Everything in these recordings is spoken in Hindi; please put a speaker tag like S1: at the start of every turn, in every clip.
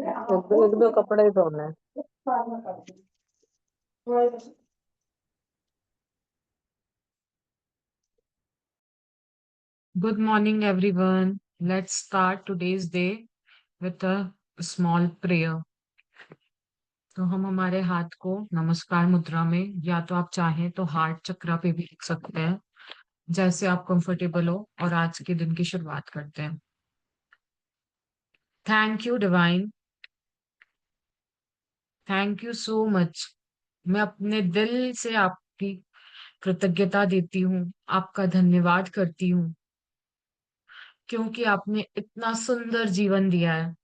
S1: एक दो कपड़े ही धोने हैं।
S2: Good morning, everyone. Let's start today's day with a small prayer. तो हम हमारे हाथ को नमस्कार मुद्रा में या तो आप चाहें तो हार्ट चक्रा पे भी लिख सकते हैं, जैसे आप कंफर्टेबल हो और आज के दिन की शुरुआत करते हैं। Thank you divine, thank you so much. मैं अपने दिल से आपकी कृतज्ञता देती हूँ, आपका धन्यवाद करती हूँ, क्योंकि आपने इतना सुंदर जीवन दिया है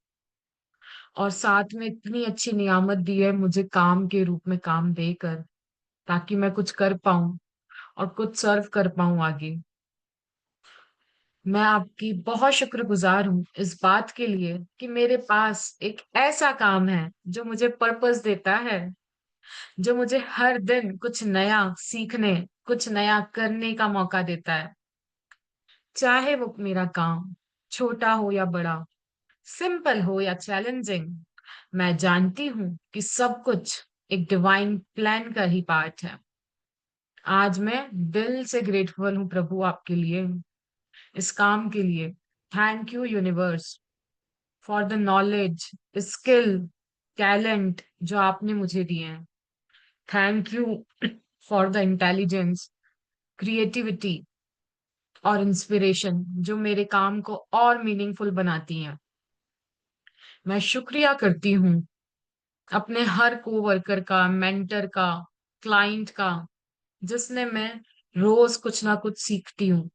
S2: और साथ में इतनी अच्छी नियामत दी है मुझे काम के रूप में काम देकर, ताकि मैं कुछ कर पाऊं और कुछ सर्व कर पाऊं आगे। मैं आपकी बहुत शुक्रगुजार हूँ इस बात के लिए कि मेरे पास एक ऐसा काम है जो मुझे पर्पस देता है, जो मुझे हर दिन कुछ नया सीखने, कुछ नया करने का मौका देता है। चाहे वो मेरा काम छोटा हो या बड़ा, सिंपल हो या चैलेंजिंग, मैं जानती हूँ कि सब कुछ एक डिवाइन प्लान का ही पार्ट है। आज मैं दिल से ग्रेटफुल हूँ प्रभु आपके लिए, इस काम के लिए। Thank you universe for the knowledge, skill, talent जो आपने मुझे दिए हैं। Thank you for the intelligence, creativity और इंस्पिरेशन जो मेरे काम को और मीनिंगफुल बनाती हैं। मैं शुक्रिया करती हूँ अपने हर कोवर्कर का, मेंटर का, क्लाइंट का, जिसने मैं रोज कुछ ना कुछ सीखती हूँ।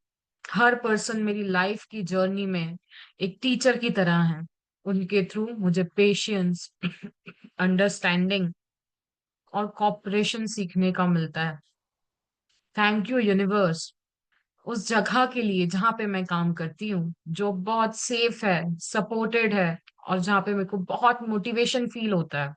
S2: हर पर्सन मेरी लाइफ की जर्नी में एक टीचर की तरह है। उनके थ्रू मुझे पेशेंस, अंडरस्टैंडिंग और कॉपरेशन सीखने का मिलता है। थैंक यू यूनिवर्स उस जगह के लिए जहाँ पे मैं काम करती हूँ, जो बहुत सेफ है, सपोर्टेड है और जहाँ पे मेरे को बहुत मोटिवेशन फील होता है।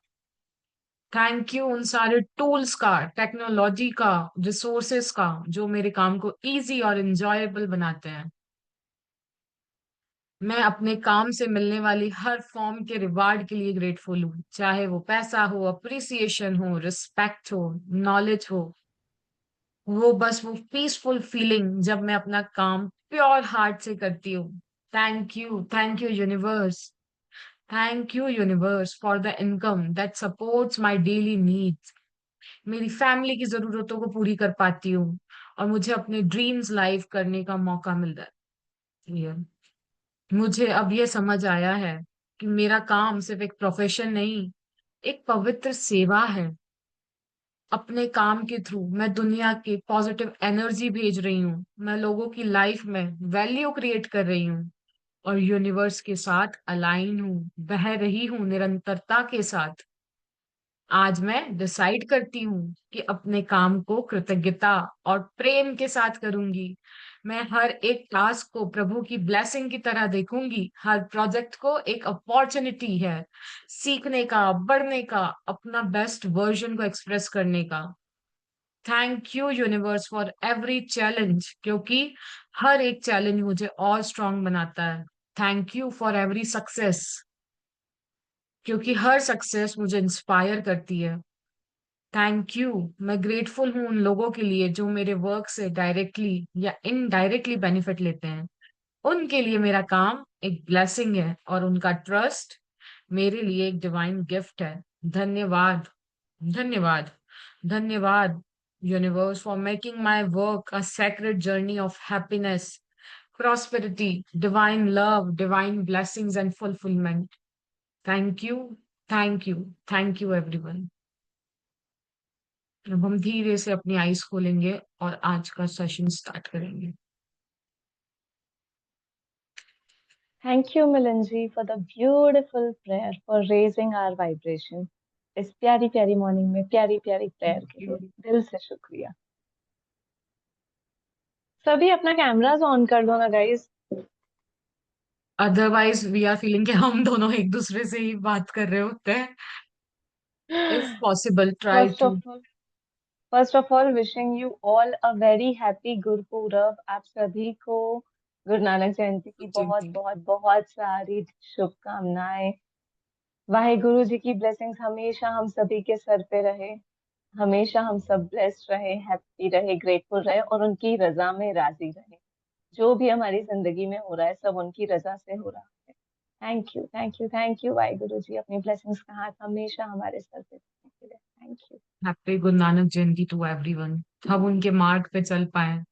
S2: थैंक यू उन सारे टूल्स का, टेक्नोलॉजी का, रिसोर्सेस का जो मेरे काम को इजी और enjoyable बनाते हैं। मैं अपने काम से मिलने वाली हर फॉर्म के रिवार्ड के लिए ग्रेटफुल हूँ, चाहे वो पैसा हो, अप्रिसिएशन हो, रिस्पेक्ट हो, नॉलेज हो। वो बस वो पीसफुल फीलिंग जब मैं अपना काम प्योर हार्ट से करती हूँ। Thank you universe, thank you universe for the income that supports my daily needs. मेरी फैमिली की जरूरतों को पूरी कर पाती हूँ और मुझे अपने ड्रीम्स लाइव करने का मौका मिल रहा है। मुझे अब ये समझ आया है कि मेरा काम सिर्फ एक प्रोफेशन नहीं, एक पवित्र सेवा है। अपने काम के थ्रू मैं दुनिया की पॉजिटिव एनर्जी भेज रही हूँ, मैं लोगों की लाइफ में वैल्यू क्रिएट कर रही हूँ और यूनिवर्स के साथ अलाइन हूँ, बह रही हूँ निरंतरता के साथ। आज मैं डिसाइड करती हूँ कि अपने काम को कृतज्ञता और प्रेम के साथ करूंगी। मैं हर एक टास्क को प्रभु की ब्लेसिंग की तरह देखूंगी, हर प्रोजेक्ट को एक अपॉर्चुनिटी है सीखने का, बढ़ने का, अपना बेस्ट वर्जन को एक्सप्रेस करने का। Thank you universe for every challenge, क्योंकि हर एक चैलेंज मुझे और स्ट्रांग बनाता है। Thank you for every success, क्योंकि हर सक्सेस मुझे इंस्पायर करती है। थैंक यू, मैं ग्रेटफुल हूँ उन लोगों के लिए जो मेरे वर्क से डायरेक्टली या इनडायरेक्टली बेनिफिट लेते हैं। उनके लिए मेरा काम एक ब्लेसिंग है और उनका ट्रस्ट मेरे लिए एक डिवाइन गिफ्ट है। धन्यवाद, धन्यवाद, धन्यवाद universe for making my work a sacred journey of happiness, prosperity, divine love, divine blessings and fulfillment. Thank you, thank you, thank you everyone. अब हम धीरे से अपनी आईज खोलेंगे और आज का सेशन स्टार्ट करेंगे।
S3: Thank you, Milanji, for the beautiful prayer for raising our vibration. इस प्यारी प्यारी मॉर्निंग में प्यारी प्यारी प्रेयर के लिए दिल से शुक्रिया। सभी अपना कैमरास ऑन कर दो ना guys.
S2: Otherwise we are feeling कि हम दोनों एक दूसरे से ही बात कर रहे होते हैं। If possible try
S3: first
S2: to.
S3: Of all first of all wishing you all a very happy Gurupurab. आप सभी को गुरु नानक जयंती की बहुत
S2: जी,
S3: बहुत बहुत सारी शुभकामनाएं। वाहेगुरु जी की ब्लेसिंग्स हमेशा हम सभी के सर पे रहे, हमेशा हम सब ब्लेस्ड रहे, हैप्पी रहे, ग्रेटफुल रहे और उनकी रजा में राजी रहे। जो भी हमारी जिंदगी में हो रहा है सब उनकी रजा से हो रहा है। Thank you, thank you, thank you Waheguru ji, अपनी ब्लेसिंग्स का हाथ हमेशा हमारे सर पे रखने के लिए। Thank you.
S2: Happy Guru Nanak Jayanti to everyone. हम उनके मार्ग पे चल पाए,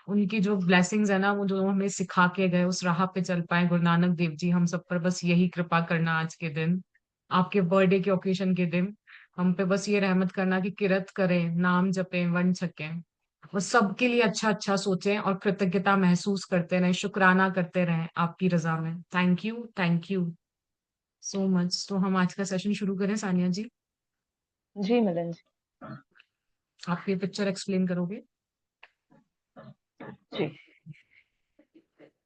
S2: उनकी जो ब्लेसिंग्स है ना, वो जो हमें सिखा के गए, उस राह पे चल पाए गुरु नानक देव जी। हम सब पर बस यही कृपा करना आज के दिन, आपके बर्थडे के ओकेशन के दिन, हम पे बस ये रहमत करना कि किरत करें, नाम जपें, वन छकें, वो सबके लिए अच्छा अच्छा सोचें और कृतज्ञता महसूस करते रहें, शुक्राना करते रहें आपकी रजा में। Thank you so much. तो हम आज का सेशन शुरू करें सानिया जी?
S3: जी मिलन जी।
S2: आप ये पिक्चर एक्सप्लेन करोगे?
S3: जी,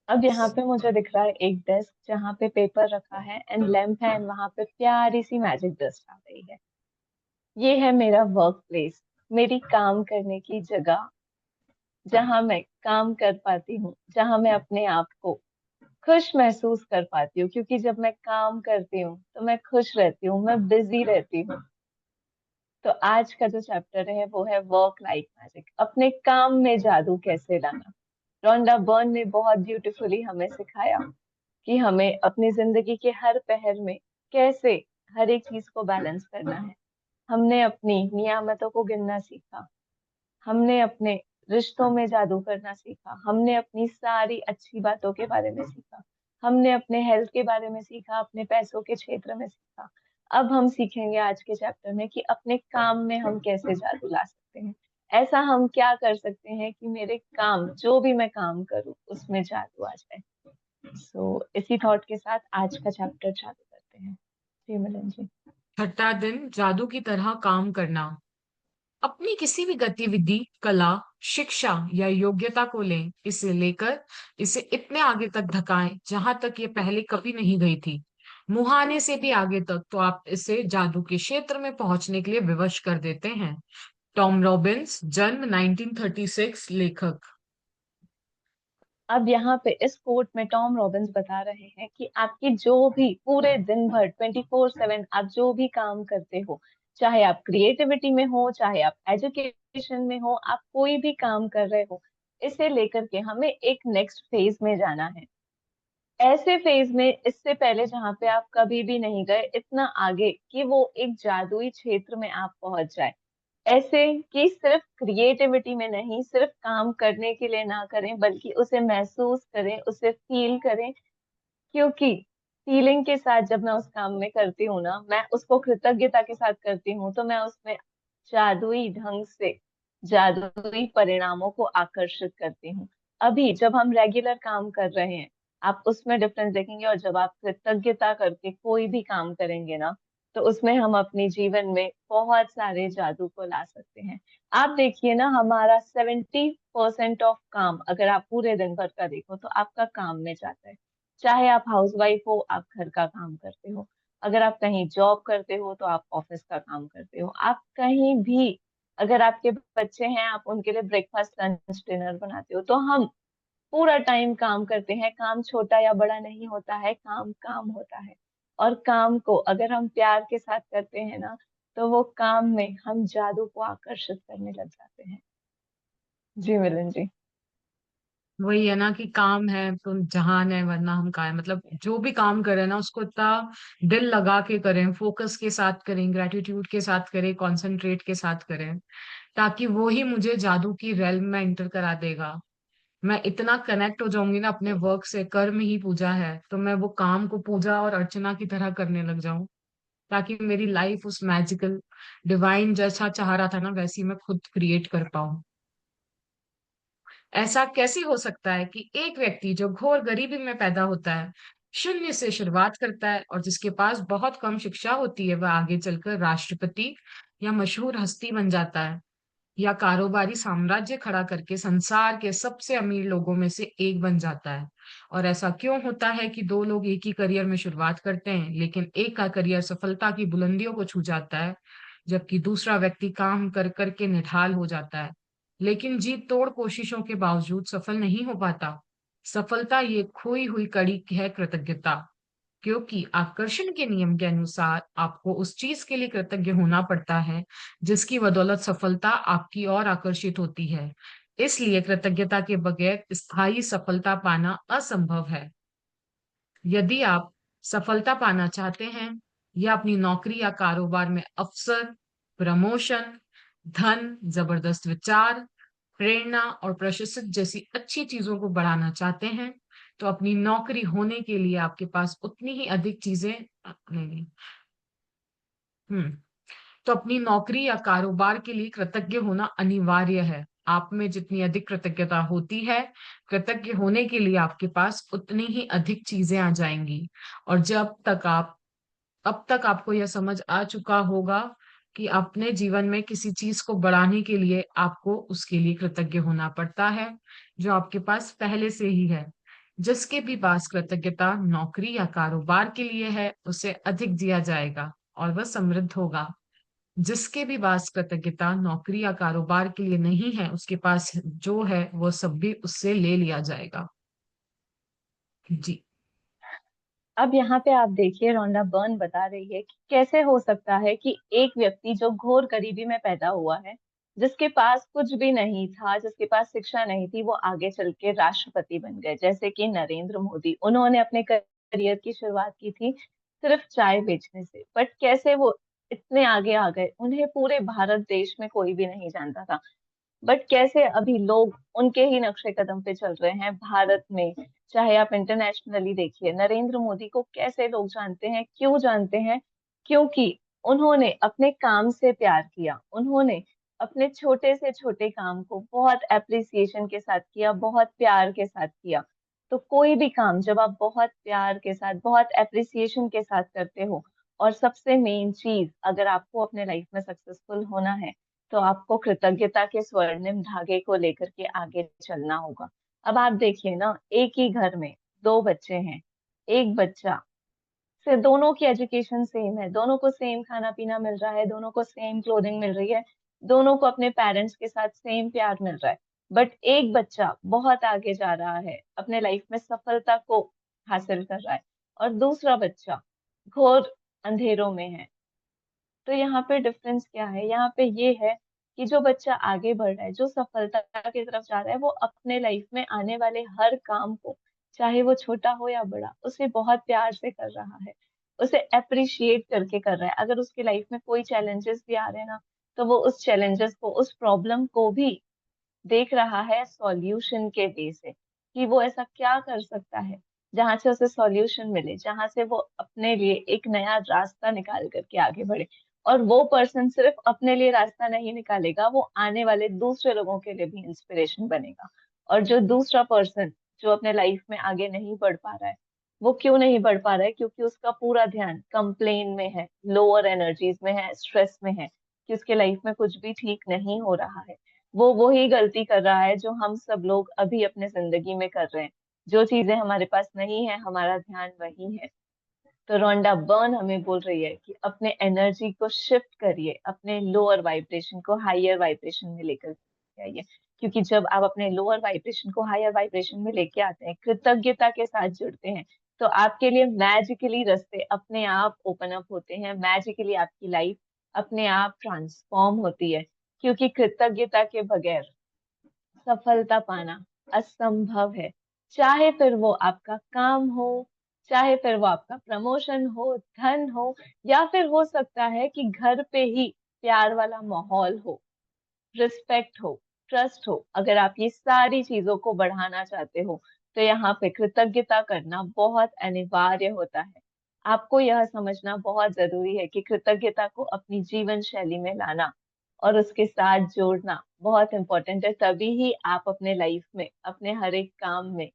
S3: अब यहाँ पे मुझे दिख रहा है एक डेस्क जहाँ पे पेपर रखा है एंड लैंप है एंड वहां पे प्यारी सी मैजिक डस्ट आ रही है। ये है मेरा वर्क प्लेस, मेरी काम करने की जगह, जहाँ मैं काम कर पाती हूँ, जहाँ मैं अपने आप को खुश महसूस कर पाती हूँ, क्योंकि जब मैं काम करती हूँ तो मैं खुश रहती हूँ, मैं बिजी रहती हूँ। तो आज का जो चैप्टर है वो है वर्क लाइफ मैजिक, अपने काम में जादू कैसे लाना। रोंडा बर्न ने बहुत ब्यूटीफुली हमें सिखाया कि हमें अपनी जिंदगी के हर पहर में कैसे हर एक चीज को बैलेंस करना है। हमने अपनी नियामतों को गिनना सीखा, हमने अपने रिश्तों में जादू करना सीखा, हमने अपनी सारी अच्छी बातों के बारे में सीखा, हमने अपने हेल्थ के बारे में सीखा, अपने पैसों के क्षेत्र में सीखा। अब हम सीखेंगे आज के चैप्टर में कि अपने काम में हम कैसे जादू ला सकते हैं। ऐसा हम क्या कर सकते हैं कि मेरे काम, जो भी मैं काम करूँ, उसमें जादू आ जाए। इसी थॉट के साथ आज का चैप्टर चालू करते हैं। जी मिलन जी।
S2: छठा दिन, जादू की तरह काम करना। अपनी किसी भी गतिविधि, कला, शिक्षा या योग्यता को लें, इसे लेकर इसे इतने आगे तक धकाएं जहां तक ये पहले कभी नहीं गई थी, मुहाने से भी आगे तक, तो आप इसे जादू के क्षेत्र में पहुंचने के लिए विवश कर देते हैं। टॉम रॉबिन्स, जन्म 1936, लेखक।
S3: अब यहाँ पे इस कोट में टॉम रॉबिन्स बता रहे हैं कि आपकी जो भी पूरे दिन भर 24/7 आप जो भी काम करते हो, चाहे आप क्रिएटिविटी में हो, चाहे आप एजुकेशन में हो, आप कोई भी काम कर रहे हो, इसे लेकर के हमें एक नेक्स्ट फेज में जाना है। ऐसे फेज में इससे पहले जहाँ पे आप कभी भी नहीं गए, इतना आगे कि वो एक जादुई क्षेत्र में आप पहुंच जाए। ऐसे कि सिर्फ क्रिएटिविटी में नहीं, सिर्फ काम करने के लिए ना करें, बल्कि उसे महसूस करें, उसे फील करें। क्योंकि फीलिंग के साथ जब मैं उस काम में करती हूँ ना, मैं उसको कृतज्ञता के साथ करती हूँ, तो मैं उसमें जादुई ढंग से जादुई परिणामों को आकर्षित करती हूँ। अभी जब हम रेगुलर काम कर रहे हैं, आप उसमें डिफरेंस देखेंगे, और जब आप कृतज्ञता करके कोई भी काम करेंगे ना, तो उसमें हम अपने जीवन में बहुत सारे जादू को ला सकते हैं। आप देखिए ना, हमारा 70% ऑफ काम अगर आप पूरे दिन भर का देखो तो आपका काम में जाता है। चाहे आप हाउसवाइफ हो, आप घर का काम करते हो, अगर आप कहीं जॉब करते हो तो आप ऑफिस का काम करते हो, आप कहीं भी, अगर आपके बच्चे हैं आप उनके लिए ब्रेकफास्ट लंच डिनर बनाते हो, तो हम पूरा टाइम काम करते हैं। काम छोटा या बड़ा नहीं होता है, काम काम होता है। और काम को अगर हम प्यार के साथ करते हैं ना, तो वो काम में हम जादू को आकर्षित करने लग जाते हैं। जी मिलन जी।
S2: वही है ना कि काम है तो जहान है, वरना हम का है। मतलब जो भी काम करें ना, उसको इतना दिल लगा के करें, फोकस के साथ करें, ग्रेटिट्यूड के साथ करें, कंसंट्रेट के साथ करें, ताकि वो ही मुझे जादू की रेल्म में एंटर करा देगा। मैं इतना कनेक्ट हो जाऊंगी ना अपने वर्क से, कर्म ही पूजा है, तो मैं वो काम को पूजा और अर्चना की तरह करने लग जाऊं, ताकि मेरी लाइफ उस मैजिकल डिवाइन जैसा चाह रहा था ना, वैसी मैं खुद क्रिएट कर पाऊं। ऐसा कैसे हो सकता है कि एक व्यक्ति जो घोर गरीबी में पैदा होता है, शून्य से शुरुआत करता है, और जिसके पास बहुत कम शिक्षा होती है, वह आगे चलकर राष्ट्रपति या मशहूर हस्ती बन जाता है, या कारोबारी साम्राज्य खड़ा करके संसार के सबसे अमीर लोगों में से एक बन जाता है? और ऐसा क्यों होता है कि दो लोग एक ही करियर में शुरुआत करते हैं, लेकिन एक का करियर सफलता की बुलंदियों को छू जाता है, जबकि दूसरा व्यक्ति काम कर करके निढाल हो जाता है, लेकिन जी तोड़ कोशिशों के बावजूद सफल नहीं हो पाता? सफलता ये खोई हुई कड़ी है, कृतज्ञता। क्योंकि आकर्षण के नियम के अनुसार आपको उस चीज के लिए कृतज्ञ होना पड़ता है जिसकी बदौलत सफलता आपकी ओर आकर्षित होती है। इसलिए कृतज्ञता के बगैर स्थायी सफलता पाना असंभव है। यदि आप सफलता पाना चाहते हैं या अपनी नौकरी या कारोबार में अवसर, प्रमोशन, धन, जबरदस्त विचार, प्रेरणा और प्रशंसा जैसी अच्छी चीजों को बढ़ाना चाहते हैं, तो अपनी नौकरी होने के लिए आपके पास उतनी ही अधिक चीजें नहीं नहीं हम्म तो अपनी नौकरी या कारोबार के लिए कृतज्ञ होना अनिवार्य है। आप में जितनी अधिक कृतज्ञता होती है, कृतज्ञ होने के लिए आपके पास उतनी ही अधिक चीजें आ जाएंगी। और अब तक आपको यह समझ आ चुका होगा कि अपने जीवन में किसी चीज को बढ़ाने के लिए आपको उसके लिए कृतज्ञ होना पड़ता है, जो आपके पास पहले से ही है। जिसके भी पास कृतज्ञता नौकरी या कारोबार के लिए है, उसे अधिक दिया जाएगा और वह समृद्ध होगा। जिसके भी पास कृतज्ञता नौकरी या कारोबार के लिए नहीं है, उसके पास जो है वो सब भी उससे ले लिया जाएगा। जी।
S3: अब यहाँ पे आप देखिए रोंडा बर्न बता रही है कि कैसे हो सकता है कि एक व्यक्ति जो घोर गरीबी में पैदा हुआ है, जिसके पास कुछ भी नहीं था, जिसके पास शिक्षा नहीं थी, वो आगे चल के राष्ट्रपति बन गए, जैसे कि नरेंद्र मोदी। उन्होंने अपने करियर की शुरुआत की थी सिर्फ चाय बेचने से, बट कैसे वो इतने आगे आ गए, उन्हें पूरे भारत देश में कोई भी नहीं जानता था। बट कैसे अभी लोग उनके ही नक्शे कदम पे चल रहे हैं भारत में। चाहे आप इंटरनेशनली देखिए, नरेंद्र मोदी को कैसे लोग जानते हैं, क्यों जानते हैं? क्योंकि उन्होंने अपने काम से प्यार किया, उन्होंने अपने छोटे से छोटे काम को बहुत एप्रिसिएशन के साथ किया, बहुत प्यार के साथ किया। तो कोई भी काम जब आप बहुत प्यार के साथ, बहुत एप्रिसिएशन के साथ करते हो, और सबसे मेन चीज, अगर आपको अपने लाइफ में सक्सेसफुल होना है, तो आपको कृतज्ञता के स्वर्णिम धागे को लेकर के आगे चलना होगा। अब आप देखिए ना, एक ही घर में दो बच्चे हैं, एक बच्चा से दोनों की एजुकेशन सेम है, दोनों को सेम खाना पीना मिल रहा है, दोनों को सेम क्लोथिंग मिल रही है, दोनों को अपने पेरेंट्स के साथ सेम प्यार मिल रहा है। बट एक बच्चा बहुत आगे जा रहा है, अपने लाइफ में सफलता को हासिल कर रहा है, और दूसरा बच्चा घोर अंधेरों में है। तो यहाँ पे डिफरेंस क्या है? यहाँ पे ये है कि जो बच्चा आगे बढ़ रहा है, जो सफलता की तरफ जा रहा है, वो अपने लाइफ में आने वाले हर काम को, चाहे वो छोटा हो या बड़ा, उसे बहुत प्यार से कर रहा है, उसे अप्रिशिएट करके कर रहा है। अगर उसकी लाइफ में कोई चैलेंजेस भी आ रहे हैं ना, तो वो उस चैलेंजेस को, उस प्रॉब्लम को भी देख रहा है सॉल्यूशन के वे से, कि वो ऐसा क्या कर सकता है जहां से उसे सॉल्यूशन मिले, जहां से वो अपने लिए एक नया रास्ता निकाल करके आगे बढ़े। और वो पर्सन सिर्फ अपने लिए रास्ता नहीं निकालेगा, वो आने वाले दूसरे लोगों के लिए भी इंस्पिरेशन बनेगा। और जो दूसरा पर्सन जो अपने लाइफ में आगे नहीं बढ़ पा रहा है, वो क्यों नहीं बढ़ पा रहा है? क्योंकि उसका पूरा ध्यान कंप्लेन में है, लोअर एनर्जीज में है, स्ट्रेस में है, कि उसके लाइफ में कुछ भी ठीक नहीं हो रहा है। वो वही गलती कर रहा है जो हम सब लोग अभी अपने जिंदगी में कर रहे हैं। जो चीजें हमारे पास नहीं है, हमारा ध्यान वही है। तो रोंडा बर्न हमें बोल रही है कि अपने एनर्जी को शिफ्ट करिए, अपने लोअर वाइब्रेशन को हायर वाइब्रेशन में लेकर के आइए। क्योंकि जब आप अपने लोअर वाइब्रेशन को हायर वाइब्रेशन में लेके आते हैं, कृतज्ञता के साथ जुड़ते हैं, तो आपके लिए मैजिकली रास्ते अपने आप ओपन अप होते हैं, मैजिकली आपकी लाइफ अपने आप ट्रांसफॉर्म होती है। क्योंकि कृतज्ञता के बगैर सफलता पाना असंभव है। चाहे फिर वो आपका काम हो, चाहे फिर वो आपका प्रमोशन हो, धन हो, या फिर हो सकता है कि घर पे ही प्यार वाला माहौल हो, रिस्पेक्ट हो, ट्रस्ट हो। अगर आप ये सारी चीजों को बढ़ाना चाहते हो, तो यहाँ पे कृतज्ञता करना बहुत अनिवार्य होता है। आपको यह समझना बहुत जरूरी है कि कृतज्ञता को अपनी जीवन शैली में लाना और उसके साथ जोड़ना बहुत इंपॉर्टेंट है। तभी ही आप अपने लाइफ में, अपने हर एक काम में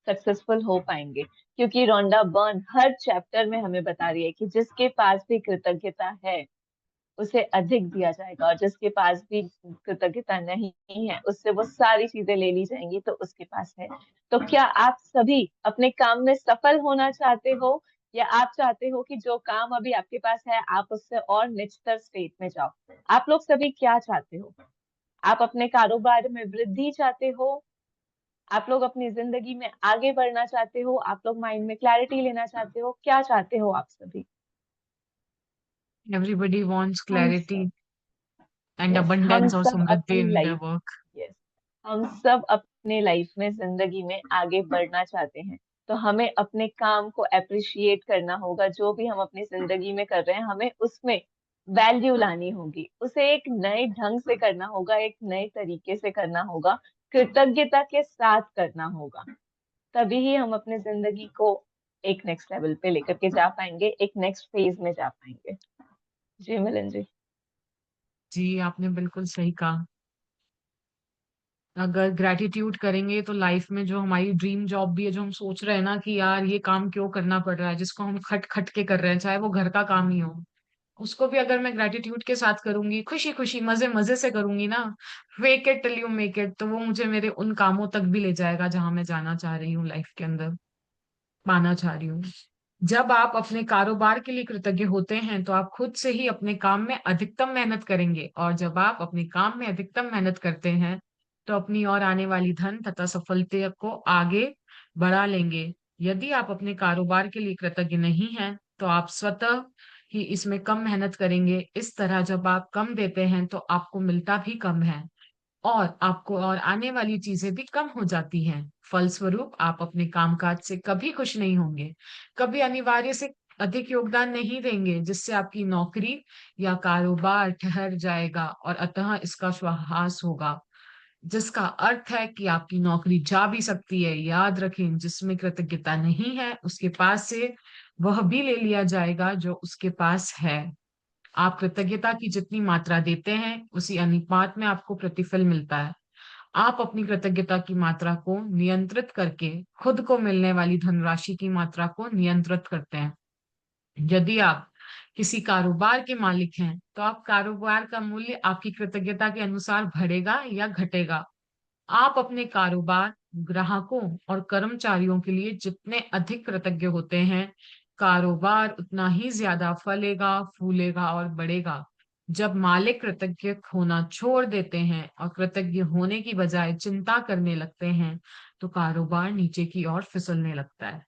S3: सक्सेसफुल हो पाएंगे। क्योंकि रोंडा बर्न हर चैप्टर में हमें बता रही है कि जिसके पास भी कृतज्ञता है, उसे अधिक दिया जाएगा, और जिसके पास भी कृतज्ञता नहीं है, उससे वो सारी चीजें ले ली जाएंगी तो उसके पास है। तो क्या आप सभी अपने काम में सफल होना चाहते हो, या आप चाहते हो कि जो काम अभी आपके पास है आप उससे और निचतर स्टेट में जाओ? आप लोग सभी क्या चाहते हो? आप अपने कारोबार में वृद्धि चाहते हो, आप लोग अपनी जिंदगी में आगे बढ़ना चाहते हो, आप लोग माइंड में क्लैरिटी लेना चाहते हो, क्या चाहते हो आप सभी?
S2: Everybody wants
S3: हम
S2: clarity
S3: सब,
S2: and
S3: यस, हम
S2: abundance और
S3: सब
S2: समृद्धि
S3: अपनी
S2: in their
S3: life,
S2: work.
S3: Yes, हम सब अपने लाइफ में जिंदगी में आगे बढ़ना चाहते हैं। तो हमें अपने काम को अप्रिशिएट करना होगा। जो भी हम अपनी जिंदगी में कर रहे हैं, हमें उसमें वैल्यू लानी होगी। उसे एक नए ढंग से करना होगा, एक नए तरीके से करना होगा, कृतज्ञता के साथ करना होगा। तभी ही हम अपने जिंदगी को एक नेक्स्ट लेवल पे लेकर के जा पाएंगे, एक नेक्स्ट फेज में जा पाएंगे। जी मिलन जी।
S2: जी, आपने बिल्कुल सही कहा। अगर ग्रैटिट्यूड करेंगे तो लाइफ में जो हमारी ड्रीम जॉब भी है, जो हम सोच रहे हैं ना कि यार ये काम क्यों करना पड़ रहा है, जिसको हम खट खट के कर रहे हैं, चाहे वो घर का काम ही हो, उसको भी अगर मैं ग्रैटिट्यूड के साथ करूंगी, खुशी खुशी मजे मजे से करूंगी ना, fake it till you make it, तो वो मुझे मेरे उन कामों तक भी ले जाएगा जहां मैं जाना चाह रही हूँ लाइफ के अंदर, पाना चाह रही हूँ। जब आप अपने कारोबार के लिए कृतज्ञ होते हैं तो आप खुद से ही अपने काम में अधिकतम मेहनत करेंगे, और जब आप अपने काम में अधिकतम मेहनत करते हैं तो अपनी और आने वाली धन तथा सफलता को आगे बढ़ा लेंगे। यदि आप अपने कारोबार के लिए कृतज्ञ नहीं हैं तो आप स्वतः ही इसमें कम मेहनत करेंगे। इस तरह जब आप कम देते हैं तो आपको मिलता भी कम है, और आपको और आने वाली चीजें भी कम हो जाती हैं। फलस्वरूप आप अपने कामकाज से कभी खुश नहीं होंगे, कभी अनिवार्य से अधिक योगदान नहीं देंगे, जिससे आपकी नौकरी या कारोबार ठहर जाएगा और अतः इसका ह्रास होगा, जिसका अर्थ है कि आपकी नौकरी जा भी सकती है। याद रखें, जिसमें कृतज्ञता नहीं है उसके पास से वह भी ले लिया जाएगा जो उसके पास है। आप कृतज्ञता की जितनी मात्रा देते हैं उसी अनुपात में आपको प्रतिफल मिलता है। आप अपनी कृतज्ञता की मात्रा को नियंत्रित करके खुद को मिलने वाली धनराशि की मात्रा को नियंत्रित करते हैं। यदि आप किसी कारोबार के मालिक हैं तो आप कारोबार का मूल्य आपकी कृतज्ञता के अनुसार बढ़ेगा या घटेगा। आप अपने कारोबार, ग्राहकों और कर्मचारियों के लिए जितने अधिक कृतज्ञ होते हैं, कारोबार उतना ही ज्यादा फलेगा, फूलेगा और बढ़ेगा। जब मालिक कृतज्ञ होना छोड़ देते हैं और कृतज्ञ होने की बजाय चिंता करने लगते हैं, तो कारोबार नीचे की ओर फिसलने लगता है।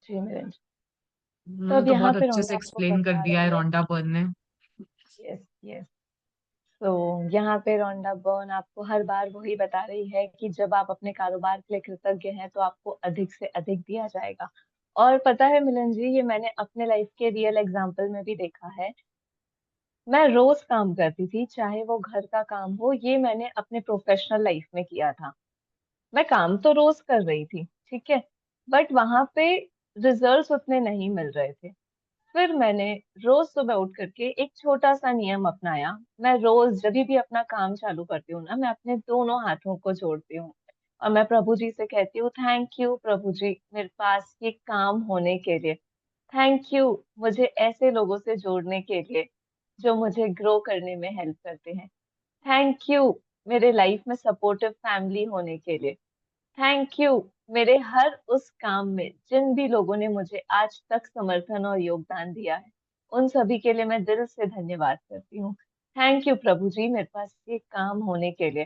S3: जी मिलन जी। तो
S2: उन्होंने
S3: अब
S2: तो
S3: यहाँ
S2: बहुत
S3: पे
S2: अच्छे से
S3: रोंडा आपको
S2: एक्सप्लेन कर
S3: बता
S2: दिया है
S3: रही है,
S2: रोंडा बर्न ने।
S3: Yes yes. तो यहाँ पे रोंडा बर्न आपको हर बार वही बता रही है कि जब आप अपने कारोबार के लिए कृतज्ञ हैं तो आपको अधिक से अधिक दिया जाएगा। और पता है मिलन जी, ये मैंने अपने लाइफ के रियल एग्जांपल में भी देखा है। मैं रोज काम करती थी, चाहे वो घर का काम हो, ये मैंने अपने प्रोफेशनल लाइफ में किया था। मैं काम तो रोज कर रही थी, ठीक है, बट वहां पे रिजल्ट्स उतने नहीं मिल रहे थे। फिर मैंने रोज सुबह उठ करके एक छोटा सा नियम अपनाया। मैं रोज जब भी अपना काम चालू करती हूँ ना, मैं अपने दोनों हाथों को जोड़ती हूँ और मैं प्रभु जी से कहती हूँ, थैंक यू प्रभु जी मेरे पास ये काम होने के लिए। थैंक यू मुझे ऐसे लोगों से जोड़ने के लिए जो मुझे ग्रो करने में हेल्प करते हैं। थैंक यू मेरे लाइफ में सपोर्टिव फैमिली होने के लिए। थैंक यू मेरे हर उस काम में जिन भी लोगों ने मुझे आज तक समर्थन और योगदान दिया है, उन सभी के लिए मैं दिल से धन्यवाद करती हूँ। थैंक यू प्रभु जी मेरे पास ये काम होने के लिए।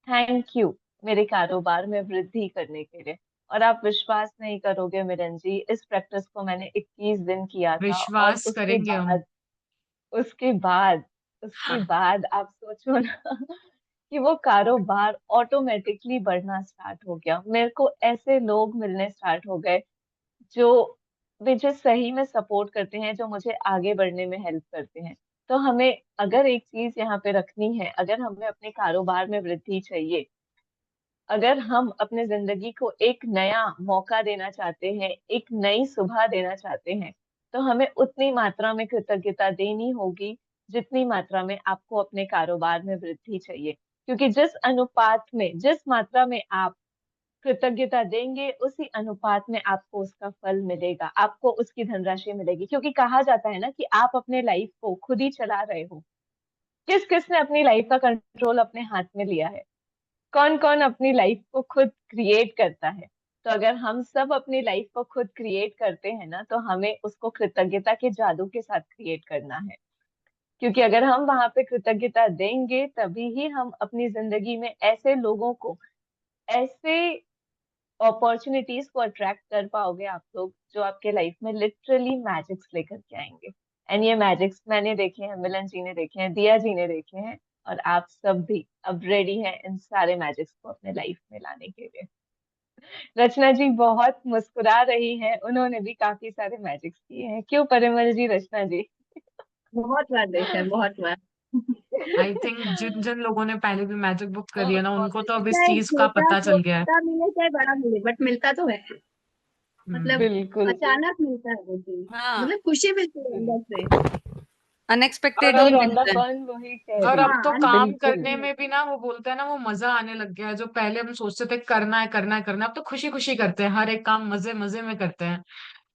S3: थैंक यू मेरे कारोबार में वृद्धि करने के लिए। और आप विश्वास नहीं करोगे मिलन जी, इस प्रैक्टिस को मैंने 21 दिन किया था, और
S2: विश्वास करेंगे हम।
S3: उसके बाद उसके बाद आप सोचो ना कि वो कारोबार ऑटोमेटिकली बढ़ना स्टार्ट हो गया। मेरे को ऐसे लोग मिलने स्टार्ट हो गए जो मुझे सही में सपोर्ट करते हैं, जो मुझे आगे बढ़ने में हेल्प करते हैं। तो हमें अगर एक चीज यहाँ पे रखनी है, अगर हमें अपने कारोबार में वृद्धि चाहिए, अगर हम अपने जिंदगी को एक नया मौका देना चाहते हैं, एक नई सुबह देना चाहते हैं, तो हमें उतनी मात्रा में कृतज्ञता देनी होगी जितनी मात्रा में आपको अपने कारोबार में वृद्धि चाहिए। क्योंकि जिस मात्रा में आप कृतज्ञता देंगे, उसी अनुपात में आपको उसका फल मिलेगा, आपको उसकी धनराशि मिलेगी। क्योंकि कहा जाता है ना कि आप अपने लाइफ को खुद ही चला रहे हो। किस किसने अपनी लाइफ का कंट्रोल अपने हाथ में लिया है? कौन कौन अपनी लाइफ को खुद क्रिएट करता है? तो अगर हम सब अपनी लाइफ को खुद क्रिएट करते हैं ना, तो हमें उसको कृतज्ञता के जादू के साथ क्रिएट करना है। क्योंकि अगर हम वहां पे कृतज्ञता देंगे तभी ही हम अपनी जिंदगी में ऐसे लोगों को, ऐसे अपॉर्चुनिटीज को अट्रैक्ट कर पाओगे आप लोग, जो आपके लाइफ में लिटरली मैजिक्स लेकर के आएंगे। एंड ये मैजिक्स मैंने देखे हैं, मिलन जी ने देखे हैं, दिया जी ने देखे हैं, और आप सब भी अब रेडी हैं इन सारे मैजिक्स को अपने लाइफ में लाने के लिए। रचना जी बहुत मुस्कुरा रही हैं, उन्होंने भी काफी सारे मैजिक्स किए हैं, क्यों परिमल जी, रचना जी?
S4: बहुत बार देखा है, बहुत बार।
S2: आई थिंक जिन जिन लोगों ने पहले भी मैजिक बुक करी है ना, उनको तो अब इस
S4: चाहे
S2: चीज का
S4: छोटा
S2: पता चल गया है।
S4: छोटा मिले चाहे बड़ा मिले, बट मिलता तो है। मतलब
S3: बिल्कुल।
S4: अचानक मिलता है वो चीज,
S5: हाँ,
S4: मतलब खुशी मिलती है अंदर से।
S2: और
S5: अनएक्सपेक्टेडली मिलता है।
S3: रौंदापन वही कह
S2: और
S3: रही
S2: अब
S3: है।
S2: तो
S4: हाँ
S2: काम
S3: बिल्कुल।
S2: करने में भी ना, वो बोलते हैं ना, वो मजा आने लग गया है। जो पहले हम सोचते थे करना है करना है करना है, अब तो खुशी खुशी करते हैं, हर एक काम मजे मजे में करते हैं।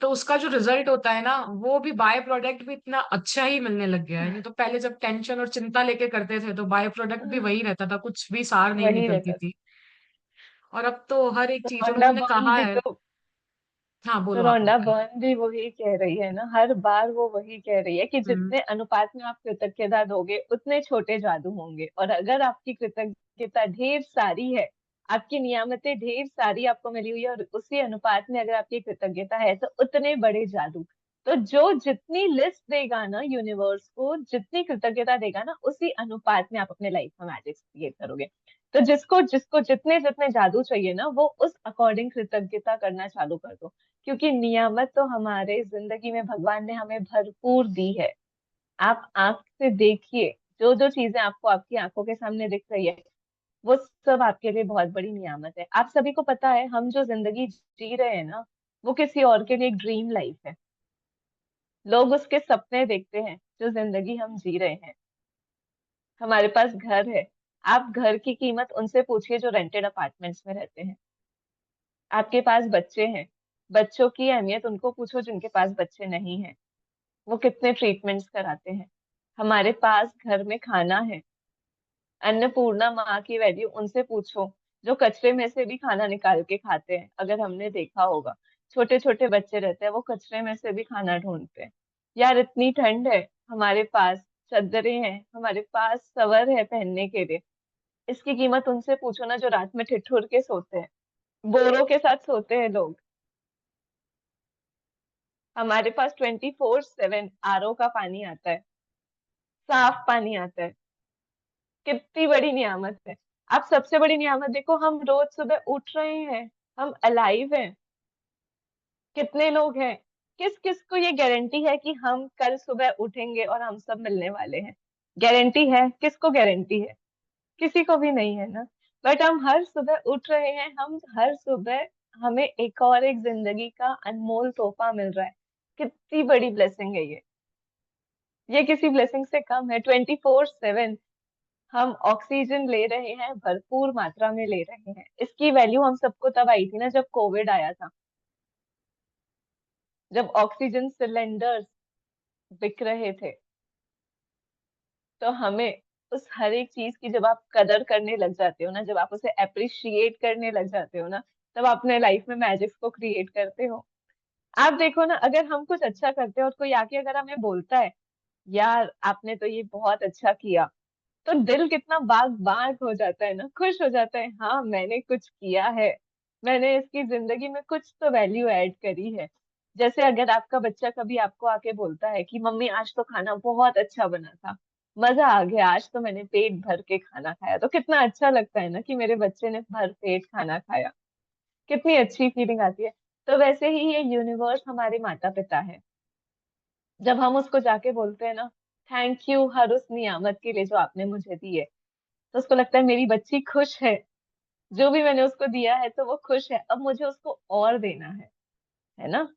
S2: तो उसका जो रिजल्ट होता है ना, वो भी बाय प्रोडक्ट भी इतना अच्छा ही मिलने लग गया है। नहीं तो पहले जब टेंशन और चिंता लेके करते थे तो बाय प्रोडक्ट भी वही रहता था, कुछ भी सार नहीं
S3: वही
S2: निकलती
S3: रहता
S2: थी। और अब तो हर एक चीज, और
S3: रौंडा
S2: उन्होंने
S3: बर्न
S2: कहा
S3: भी
S2: है।
S3: तो
S2: हाँ,
S3: तो
S2: बोलो, आप
S3: रौंडा
S2: बताइए।
S3: बर्न भी वही कह रही है ना, हर बार वो वही कह रही है कि
S2: हम्म।
S3: जितने अनुपात में आप कृतज्ञता दोगे उतने छोटे जादू होंगे, और अगर आपकी कृतज्ञता ढेर सारी है, आपकी नियामतें ढेर सारी आपको मिली हुई है, और उसी अनुपात में अगर आपकी कृतज्ञता है तो उतने बड़े जादू। तो जो जितनी लिस्ट देगा ना यूनिवर्स को, जितनी कृतज्ञता देगा ना, उसी अनुपात में आप अपने लाइफ में मैजिक क्रिएट करोगे। तो जिसको जिसको जितने जितने जादू चाहिए ना, वो उस अकॉर्डिंग कृतज्ञता करना चालू कर दो। क्योंकि नियामत तो हमारे जिंदगी में भगवान ने हमें भरपूर दी है। आप आंख से देखिए, जो जो चीजें आपको आपकी आंखों के सामने दिख रही है, वो सब आपके लिए बहुत बड़ी नियामत है। आप सभी को पता है, हम जो जिंदगी जी रहे हैं ना, वो किसी और के लिए एक ड्रीम लाइफ है। लोग उसके सपने देखते हैं जो जिंदगी हम जी रहे हैं। हमारे पास घर है, आप घर की कीमत उनसे पूछिए जो रेंटेड अपार्टमेंट्स में रहते हैं। आपके पास बच्चे हैं, बच्चों की अहमियत उनको पूछो जिनके पास बच्चे नहीं हैं, वो कितने ट्रीटमेंट्स कराते हैं। हमारे पास घर में खाना है, अन्नपूर्णा माँ की वैल्यू उनसे पूछो जो कचरे में से भी खाना निकाल के खाते हैं। अगर हमने देखा होगा, छोटे छोटे बच्चे रहते हैं, वो कचरे में से भी खाना ढूंढते हैं। यार इतनी ठंड है, हमारे पास चद्दरें हैं, हमारे पास सवर है पहनने के लिए। इसकी कीमत उनसे पूछो ना जो रात में ठिठुर के सोते हैं, बोरों के साथ सोते हैं लोग। हमारे पास 24/7 आरओ का पानी आता है, साफ पानी आता है। कितनी बड़ी नियामत है। आप सबसे बड़ी नियामत देखो, हम रोज सुबह उठ रहे हैं, हम अलाइव हैं। कितने लोग हैं, किस किस को ये गारंटी है कि हम कल सुबह उठेंगे और हम सब मिलने वाले हैं? गारंटी है? किसको गारंटी है? किसी को भी नहीं है ना। बट हम हर सुबह उठ रहे हैं, हम हर सुबह, हमें एक और एक जिंदगी का अनमोल तोहफा मिल रहा है। कितनी बड़ी ब्लेसिंग है ये किसी ब्लेसिंग से कम है? 24/7 हम ऑक्सीजन ले रहे हैं, भरपूर मात्रा में ले रहे हैं। इसकी वैल्यू हम सबको तब आई थी ना जब कोविड आया था, जब ऑक्सीजन सिलेंडर्स बिक रहे थे। तो हमें उस हर एक चीज की जब आप कदर करने लग जाते हो ना, जब आप उसे अप्रिशिएट करने लग जाते हो ना, तब आप अपने लाइफ में मैजिक्स को क्रिएट करते हो। आप देखो ना, अगर हम कुछ अच्छा करते हैं और कोई आके अगर हमें बोलता है, यार आपने तो ये बहुत अच्छा किया, तो दिल कितना बाग बाग हो जाता है ना, खुश हो जाता है। हाँ, मैंने कुछ किया है, मैंने इसकी जिंदगी में कुछ तो वैल्यू ऐड करी है। जैसे अगर आपका बच्चा कभी आपको आके बोलता है कि मम्मी आज तो खाना बहुत अच्छा बना था, मजा आ गया, आज तो मैंने पेट भर के खाना खाया, तो कितना अच्छा लगता है ना कि मेरे बच्चे ने भर पेट खाना खाया। कितनी अच्छी फीलिंग आती है। तो वैसे ही ये यूनिवर्स हमारे माता पिता है। जब हम उसको जाके बोलते हैं ना, थैंक यू हर उस नियामत के लिए जो आपने मुझे दी है, तो उसको लगता है मेरी बच्ची खुश है, जो भी मैंने उसको दिया है तो वो खुश है, अब मुझे उसको और देना है ना?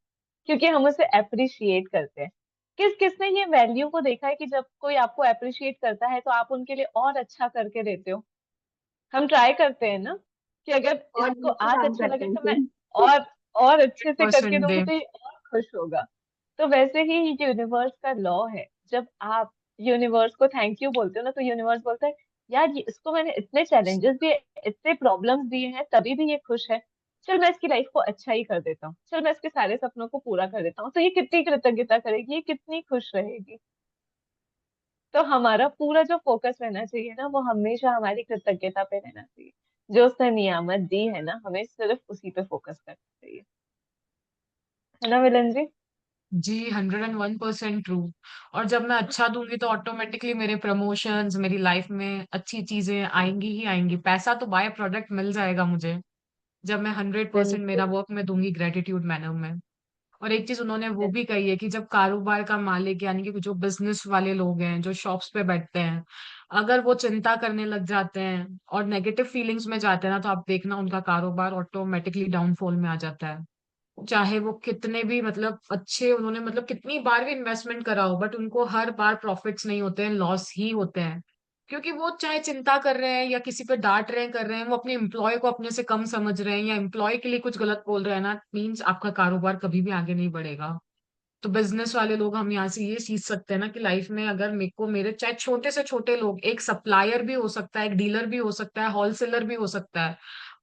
S3: क्योंकि हम उसे अप्रिशिएट करते हैं। किस किसने ये वैल्यू को देखा है कि जब कोई आपको अप्रिशिएट करता है तो आप उनके लिए और अच्छा करके देते हो? हम ट्राई करते हैं ना कि अगर
S4: और
S3: इसको
S4: दूसरे
S3: आज
S4: काम
S3: अच्छा लगे
S4: करते हैं
S3: तो मैं
S4: फिर।
S3: और और अच्छे से करके
S2: परसेंट
S3: दूंगी
S2: दे।
S3: तो ये और खुश होगा। तो वैसे ही यूनिवर्स का लॉ है, जब आप यूनिवर्स को थैंक यू बोलते हो ना, तो यूनिवर्स बोलता है, यार इसको मैंने इतने चैलेंजेस दिए, इतने प्रॉब्लम्स दिए हैं, तभी भी ये खुश है। चल मैं इसकी लाइफ को अच्छा ही कर देता हूँ, चल मैं इसके सारे सपनों को पूरा कर देता हूँ, तो ये कितनी कृतज्ञता करेगी, ये कितनी खुश रहेगी। तो हमारा पूरा जो फोकस रहना चाहिए ना, वो हमेशा हमारी कृतज्ञता पे रहना चाहिए। जो उसने नियामत दी है ना, हमें सिर्फ उसी पे फोकस करना चाहिए। है ना मिलन जी?
S2: जी 101% ट्रू। और जब मैं अच्छा दूंगी तो ऑटोमेटिकली मेरे प्रमोशंस, मेरी लाइफ में अच्छी चीजें आएंगी ही आएंगी। पैसा तो बाय प्रोडक्ट मिल जाएगा मुझे, जब मैं 100% मेरा
S3: बिल्कुल।
S2: वर्क में दूंगी ग्रेटिट्यूड मैनर में। और एक चीज उन्होंने वो भी कही है कि जब कारोबार का मालिक यानी कि जो बिजनेस वाले लोग हैं, जो शॉप्स पे बैठते हैं, अगर वो चिंता करने लग जाते हैं और नेगेटिव फीलिंग्स में जाते हैं ना, तो आप देखना उनका कारोबार ऑटोमेटिकली डाउनफॉल में आ जाता है। चाहे वो कितने भी मतलब अच्छे, उन्होंने मतलब कितनी बार भी इन्वेस्टमेंट करा हो, बट उनको हर बार प्रॉफिट्स नहीं होते हैं, लॉस ही होते हैं। क्योंकि वो चाहे चिंता कर रहे हैं या किसी पे डांट रहे हैं कर रहे हैं, वो अपने एम्प्लॉय को अपने से कम समझ रहे हैं या एम्प्लॉय के लिए कुछ गलत बोल रहे हैं ना, मीन्स आपका कारोबार कभी भी आगे नहीं बढ़ेगा। तो बिजनेस वाले लोग हम यहाँ से ये सीख सकते हैं ना कि लाइफ में अगर मेरे को, मेरे चाहे छोटे से छोटे लोग, एक सप्लायर भी हो सकता है, एक डीलर भी हो सकता है, होलसेलर भी हो सकता है,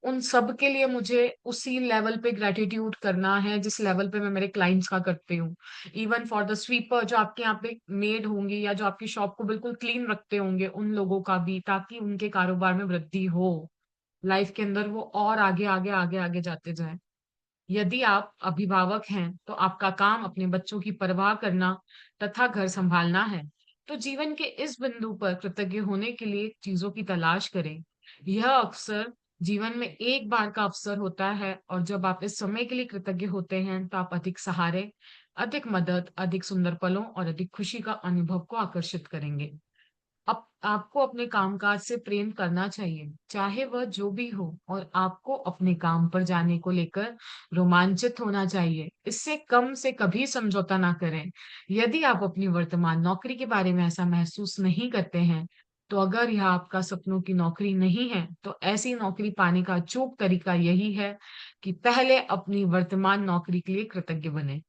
S2: उन सब के लिए मुझे उसी लेवल पे ग्रेटिट्यूड करना है जिस लेवल पे मैं मेरे क्लाइंट्स का करती हूँ। इवन फॉर द स्वीपर जो आपके यहाँ पे मेड होंगी या जो आपकी शॉप को बिल्कुल क्लीन रखते होंगे, उन लोगों का भी, ताकि उनके कारोबार में वृद्धि हो, लाइफ के अंदर वो और आगे आगे आगे आगे जाते जाए। यदि आप अभिभावक हैं तो आपका काम अपने बच्चों की परवाह करना तथा घर संभालना है। तो जीवन के इस बिंदु पर कृतज्ञ होने के लिए चीजों की तलाश करें। यह अवसर जीवन में एक बार का अवसर होता है, और जब आप इस समय के लिए कृतज्ञ होते हैं तो आप अधिक सहारे, अधिक मदद, अधिक सुंदर पलों और अधिक खुशी का अनुभव को आकर्षित करेंगे। अब आपको अपने कामकाज से प्रेम करना चाहिए, चाहे वह जो भी हो, और आपको अपने काम पर जाने को लेकर रोमांचित होना चाहिए। इससे कम से कभी समझौता ना करें। यदि आप अपनी वर्तमान नौकरी के बारे में ऐसा महसूस नहीं करते हैं, तो अगर यह आपका सपनों की नौकरी नहीं है, तो ऐसी नौकरी पाने का अचूक तरीका यही है कि पहले अपनी वर्तमान नौकरी के लिए कृतज्ञ बने।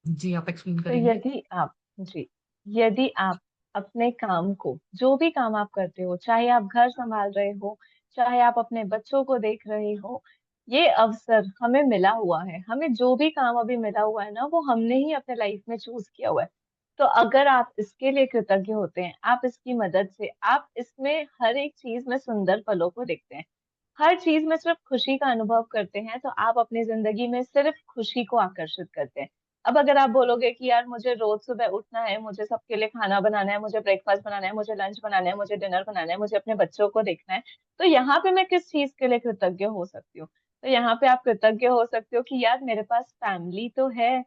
S2: जी, आप एक्सप्लेन
S3: तो
S2: करेंगे।
S3: यदि आप अपने काम को, जो भी काम आप करते हो, चाहे आप घर संभाल रहे हो, चाहे आप अपने बच्चों को देख रहे हो, ये अवसर हमें मिला हुआ है। हमें जो भी काम अभी मिला हुआ है ना, वो हमने ही अपने लाइफ में चूज किया हुआ है। तो अगर आप इसके लिए कृतज्ञ होते हैं, आप इसकी मदद से, आप इसमें हर एक चीज में सुंदर पलों को देखते हैं, हर चीज में सिर्फ खुशी का अनुभव करते हैं, तो आप अपनी जिंदगी में सिर्फ खुशी को आकर्षित करते हैं। अब अगर आप बोलोगे कि यार मुझे रोज सुबह उठना है, मुझे सबके लिए खाना बनाना है, मुझे ब्रेकफास्ट बनाना है, मुझे लंच बनाना है, मुझे डिनर बनाना है, मुझे अपने बच्चों को देखना है, तो यहाँ पे मैं किस चीज के लिए कृतज्ञ हो सकती हूँ? तो यहाँ पे आप कृतज्ञ हो सकते हो कि यार मेरे पास फैमिली तो है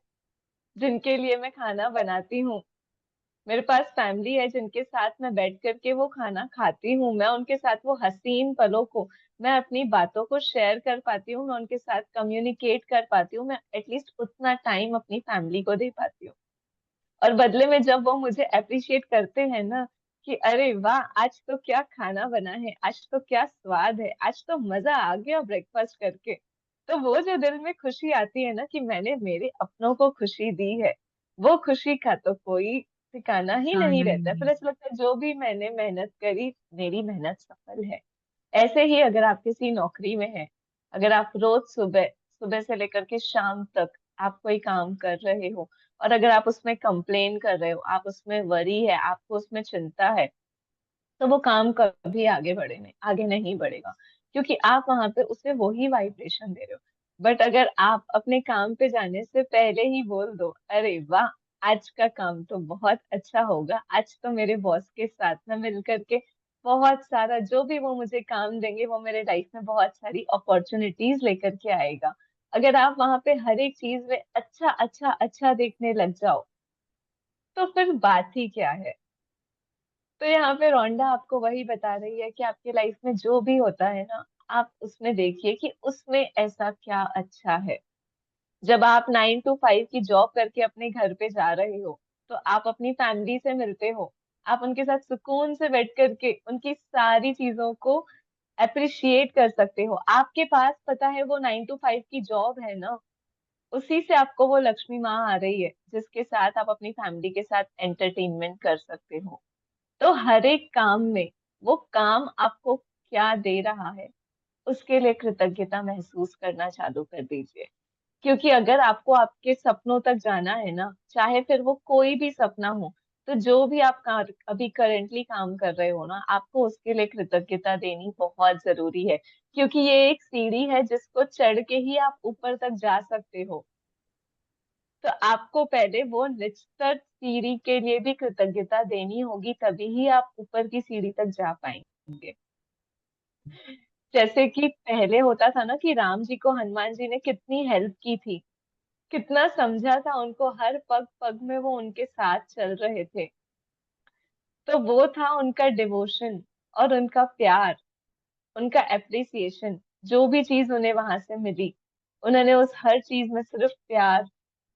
S3: जिनके लिए मैं खाना बनाती हूँ, मेरे पास फैमिली है जिनके साथ मैं बैठ करके वो खाना खाती हूँ, मैं उनके साथ वो हसीन पलों को, मैं अपनी बातों को शेयर कर पाती हूँ, मैं उनके साथ कम्युनिकेट कर पाती हूँ, मैं एटलीस्ट उतना टाइम अपनी फैमिली को दे पाती हूँ। और बदले में जब वो मुझे अप्रिशिएट करते हैं ना, कि अरे वाह आज तो क्या खाना बना है, आज तो क्या स्वाद है, आज तो मजा आ गया ब्रेकफास्ट करके, तो वो जो दिल में खुशी आती है ना कि मैंने मेरे अपनों को खुशी दी है, वो खुशी का तो कोई ठिकाना ही
S2: हाँ,
S3: नहीं रहता है।
S2: नहीं।
S3: फिर ऐसा लगता है जो भी मैंने मेहनत करी, मेरी मेहनत सफल है। ऐसे ही अगर आप किसी नौकरी में हैं, अगर आप रोज सुबह सुबह से लेकर के शाम तक आप कोई काम कर रहे हो, और अगर आप उसमें कंप्लेन कर रहे हो, आप उसमें वरी है, आपको उसमें चिंता है, तो वो काम कभी आगे नहीं बढ़ेगा, क्योंकि आप वहां पे उसे वही वाइब्रेशन दे रहे हो। बट अगर आप अपने काम पे जाने से पहले ही बोल दो, अरे वाह आज का काम तो बहुत अच्छा होगा, आज तो मेरे बॉस के साथ में मिल करके बहुत सारा जो भी वो मुझे काम देंगे, वो मेरे लाइफ में बहुत सारी अपॉर्चुनिटीज लेकर के आएगा। अगर आप वहां पे हर एक चीज में अच्छा अच्छा अच्छा देखने लग जाओ, तो फिर बात ही क्या है? तो यहाँ पे रोंडा आपको वही बता रही है कि आपकी लाइफ में जो भी होता है ना, आप उसमें देखिए कि उसमें ऐसा क्या अच्छा है। जब आप 9 to 5 की जॉब करके अपने घर पे जा रहे हो, तो आप अपनी फैमिली से मिलते हो, आप उनके साथ सुकून से बैठ करके उनकी सारी चीजों को अप्रिशिएट कर सकते हो। आपके पास पता है वो 9 to 5 की जॉब है ना, उसी से आपको वो लक्ष्मी माँ आ रही है जिसके साथ आप अपनी फैमिली के साथ एंटरटेनमेंट कर सकते हो। तो हर एक काम में वो काम आपको क्या दे रहा है, उसके लिए कृतज्ञता महसूस करना चालू कर दीजिए। क्योंकि अगर आपको आपके सपनों तक जाना है ना, चाहे फिर वो कोई भी सपना हो, तो जो भी आप अभी करंटली काम कर रहे हो ना, आपको उसके लिए कृतज्ञता देनी बहुत जरूरी है, क्योंकि ये एक सीढ़ी है जिसको चढ़ के ही आप ऊपर तक जा सकते हो। तो आपको पहले वो निचतर सीढ़ी के लिए भी कृतज्ञता देनी होगी, तभी ही आप ऊपर की सीढ़ी तक जा पाएंगे। जैसे कि पहले होता था ना कि राम जी को हनुमान जी ने कितनी हेल्प की थी, कितना समझा था उनको, हर पग पग में वो उनके साथ चल रहे थे। तो वो था उनका डिवोशन और उनका प्यार, उनका एप्रिसिएशन। जो भी चीज उन्हें वहां से मिली, उन्होंने उस हर चीज में सिर्फ प्यार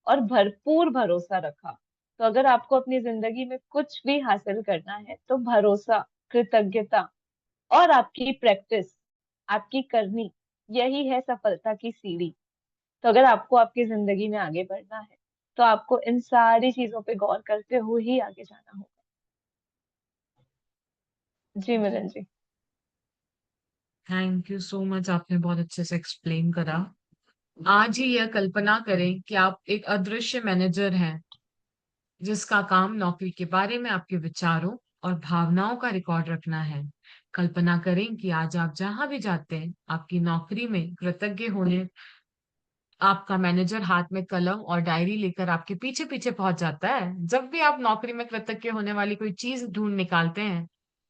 S3: और भरपूर भरोसा रखा। तो अगर आपको अपनी जिंदगी में कुछ भी हासिल करना है तो भरोसा, कृतज्ञता और आपकी प्रैक्टिस, आपकी करनी, यही है सफलता की सीढ़ी। तो अगर आपको आपकी जिंदगी में आगे बढ़ना है तो आपको इन सारी चीजों पे गौर करते हुए ही आगे जाना होगा। जी मिलन जी।
S2: थैंक यू सो मच, आपने बहुत अच्छे से एक्सप्लेन करा। आज ही यह कल्पना करें कि आप एक अदृश्य मैनेजर हैं जिसका काम नौकरी के बारे में आपके विचारों और भावनाओं का रिकॉर्ड रखना है। कल्पना करें कि आज आप जहां भी जाते हैं, आपकी नौकरी में कृतज्ञ होने आपका मैनेजर हाथ में कलम और डायरी लेकर आपके पीछे पीछे पहुंच जाता है। जब भी आप नौकरी में कृतज्ञ होने वाली कोई चीज ढूंढ निकालते हैं,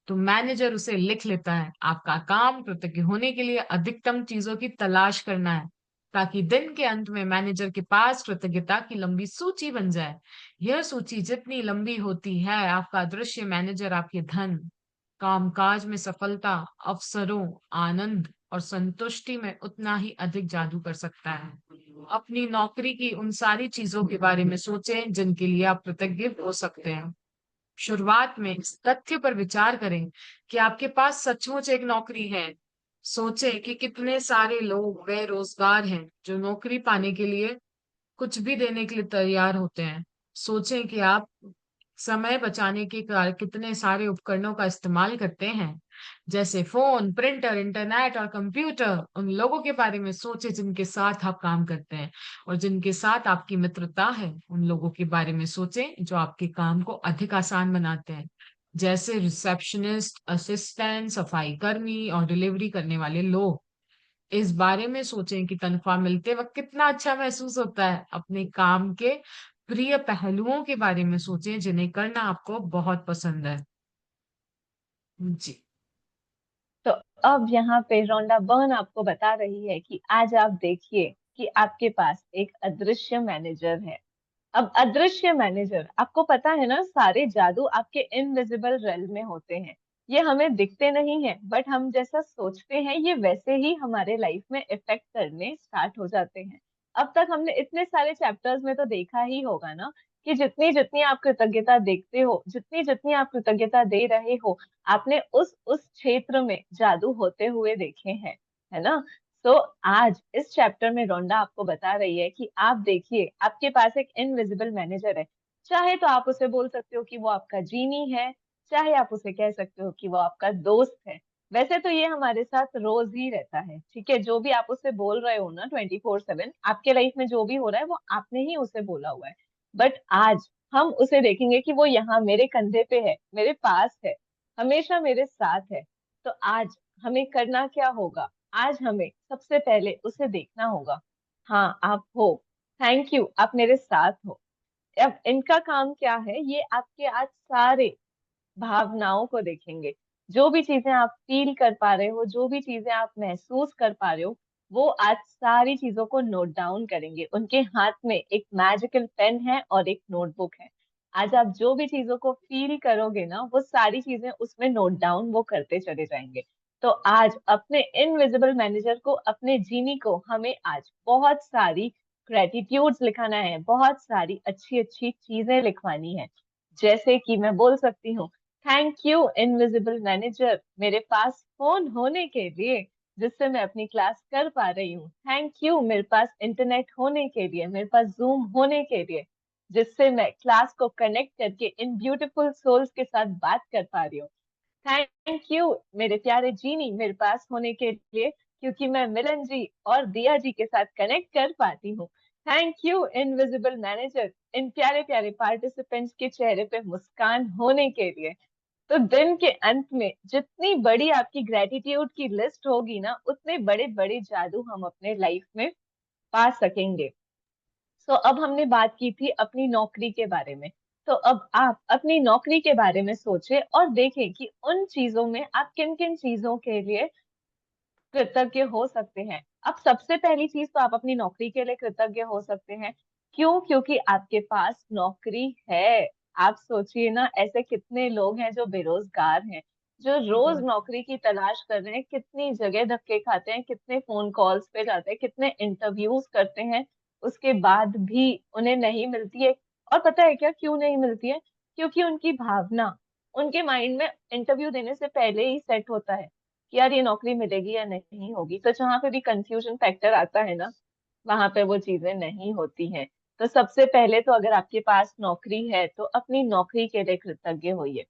S2: तो मैनेजर उसे लिख लेता है। आपका काम कृतज्ञ होने के लिए अधिकतम चीजों की तलाश करना है, ताकि दिन के अंत में मैनेजर के पास कृतज्ञता की लंबी सूची बन जाए। यह सूची जितनी लंबी होती है, आपका अदृश्य मैनेजर आपके धन, कामकाज में सफलता, अवसरों, आनंद और संतुष्टि में उतना ही अधिक जादू कर सकता है। अपनी नौकरी की उन सारी चीजों के बारे में सोचें जिनके लिए आप कृतज्ञ हो सकते हैं। शुरुआत में इस तथ्य पर विचार करें कि आपके पास सचमुच एक नौकरी है। सोचें कि कितने सारे लोग बेरोजगार हैं जो नौकरी पाने के लिए कुछ भी देने के लिए तैयार होते हैं। सोचें कि आप समय बचाने के कितने सारे उपकरणों का इस्तेमाल करते हैं, जैसे फोन, प्रिंटर, इंटरनेट और कंप्यूटर। उन लोगों के बारे में सोचें जिनके साथ आप काम करते हैं और जिनके साथ आपकी मित्रता है। उन लोगों के बारे में सोचें जो आपके काम को अधिक आसान बनाते हैं, जैसे रिसेप्शनिस्ट, असिस्टेंट, सफाई कर्मी और डिलीवरी करने वाले लोग। इस बारे में सोचें कि तनख्वाह मिलते वक्त कितना अच्छा महसूस होता है। अपने काम के प्रिय पहलुओं के बारे में सोचें जिन्हें करना आपको बहुत पसंद है। जी।
S3: तो अब यहाँ पे रोंडा बर्न आपको बता रही है कि आज आप देखिए कि आपके पास एक अदृश्य मैनेजर है। अब अदृश्य मैनेजर, आपको पता है ना, सारे जादू आपके इनविजिबल रेल्म में होते हैं। ये हमें दिखते नहीं है, बट हम जैसा सोचते हैं ये वैसे ही हमारे लाइफ में इफेक्ट करने स्टार्ट हो जाते हैं। अब तक हमने इतने सारे चैप्टर्स में तो देखा ही होगा ना कि जितनी जितनी आप कृतज्ञता देखते हो, जितनी जितनी आप कृतज्ञता दे रहे हो, आपने उस क्षेत्र में जादू होते हुए देखे हैं, है ना। तो आज इस चैप्टर में रोंडा आपको बता रही है कि आप देखिए आपके पास एक इनविजिबल मैनेजर है। चाहे तो आप उसे बोल सकते हो कि वो आपका जीनी है, चाहे आप उसे कह सकते हो कि वो आपका दोस्त है। वैसे तो ये हमारे साथ रोज ही रहता है, ठीक है। जो भी आप उसे बोल रहे हो ना 24/7, आपके लाइफ में जो भी हो रहा है वो आपने ही उसे बोला हुआ है। बट आज हम उसे देखेंगे कि वो यहाँ मेरे कंधे पे है, मेरे पास है, हमेशा मेरे साथ है। तो आज हमें करना क्या होगा? आज हमें सबसे पहले उसे देखना होगा। हाँ आप हो, थैंक यू, आप मेरे साथ हो। अब इनका काम क्या है, ये आपके आज सारे भावनाओं को देखेंगे। जो भी चीजें आप फील कर पा रहे हो, जो भी चीजें आप महसूस कर पा रहे हो, वो आज सारी चीजों को नोट डाउन करेंगे। उनके हाथ में एक मैजिकल पेन है और एक नोटबुक है। आज आप जो भी चीजों को फील करोगे ना, वो सारी चीजें उसमें नोट डाउन वो करते चले जाएंगे। तो आज अपने इनविजिबल मैनेजर को, अपने जीनी को, हमें आज बहुत सारी ग्रेटिट्यूड्स लिखाना है, बहुत सारी अच्छी अच्छी चीजें लिखवानी है। जैसे कि मैं बोल सकती हूँ, थैंक यू इनविजिबल मैनेजर, मेरे पास फोन होने के लिए जिससे मैं अपनी क्लास कर पा रही हूँ। थैंक यू मेरे पास इंटरनेट होने के लिए, मेरे पास जूम होने के लिए, जिससे मैं क्लास को कनेक्ट करके इन ब्यूटीफुल सोल्स के साथ बात कर पा रही हूँ। थैंक यू मेरे प्यारे जीनी मेरे पास होने के लिए, क्योंकि मैं मिलन जी और दिया जी के साथ कनेक्ट कर पाती हूँ। थैंक यू इनविजिबल मैनेजर, इन प्यारे प्यारे पार्टिसिपेंट्स के चेहरे पे मुस्कान होने के लिए। तो दिन के अंत में जितनी बड़ी आपकी ग्रेटिट्यूड की लिस्ट होगी ना, उतने बड़े बड़े जादू हम अपने लाइफ में पा सकेंगे। सो अब हमने बात की थी अपनी नौकरी के बारे में। तो अब आप अपनी नौकरी के बारे में सोचें और देखें कि उन चीजों में आप किन किन चीजों के लिए कृतज्ञ हो सकते हैं। अब सबसे पहली चीज तो आप अपनी नौकरी के लिए कृतज्ञ हो सकते हैं। क्यों? क्योंकि आपके पास नौकरी है। आप सोचिए ना, ऐसे कितने लोग हैं जो बेरोजगार हैं, जो रोज नौकरी की तलाश कर रहे हैं, कितनी जगह धक्के खाते हैं, कितने फोन कॉल्स पे जाते हैं, कितने इंटरव्यूज करते हैं, उसके बाद भी उन्हें नहीं मिलती है। और पता है क्या, क्यों नहीं मिलती है? क्योंकि उनकी भावना, उनके माइंड में इंटरव्यू देने से पहले ही सेट होता है कि यार ये नौकरी मिलेगी या नहीं होगी। तो जहां पे भी कंफ्यूजन फैक्टर आता है ना, वहां पे वो चीजें नहीं होती हैं। तो सबसे पहले तो अगर आपके पास नौकरी है तो अपनी नौकरी के लिए कृतज्ञ होइए।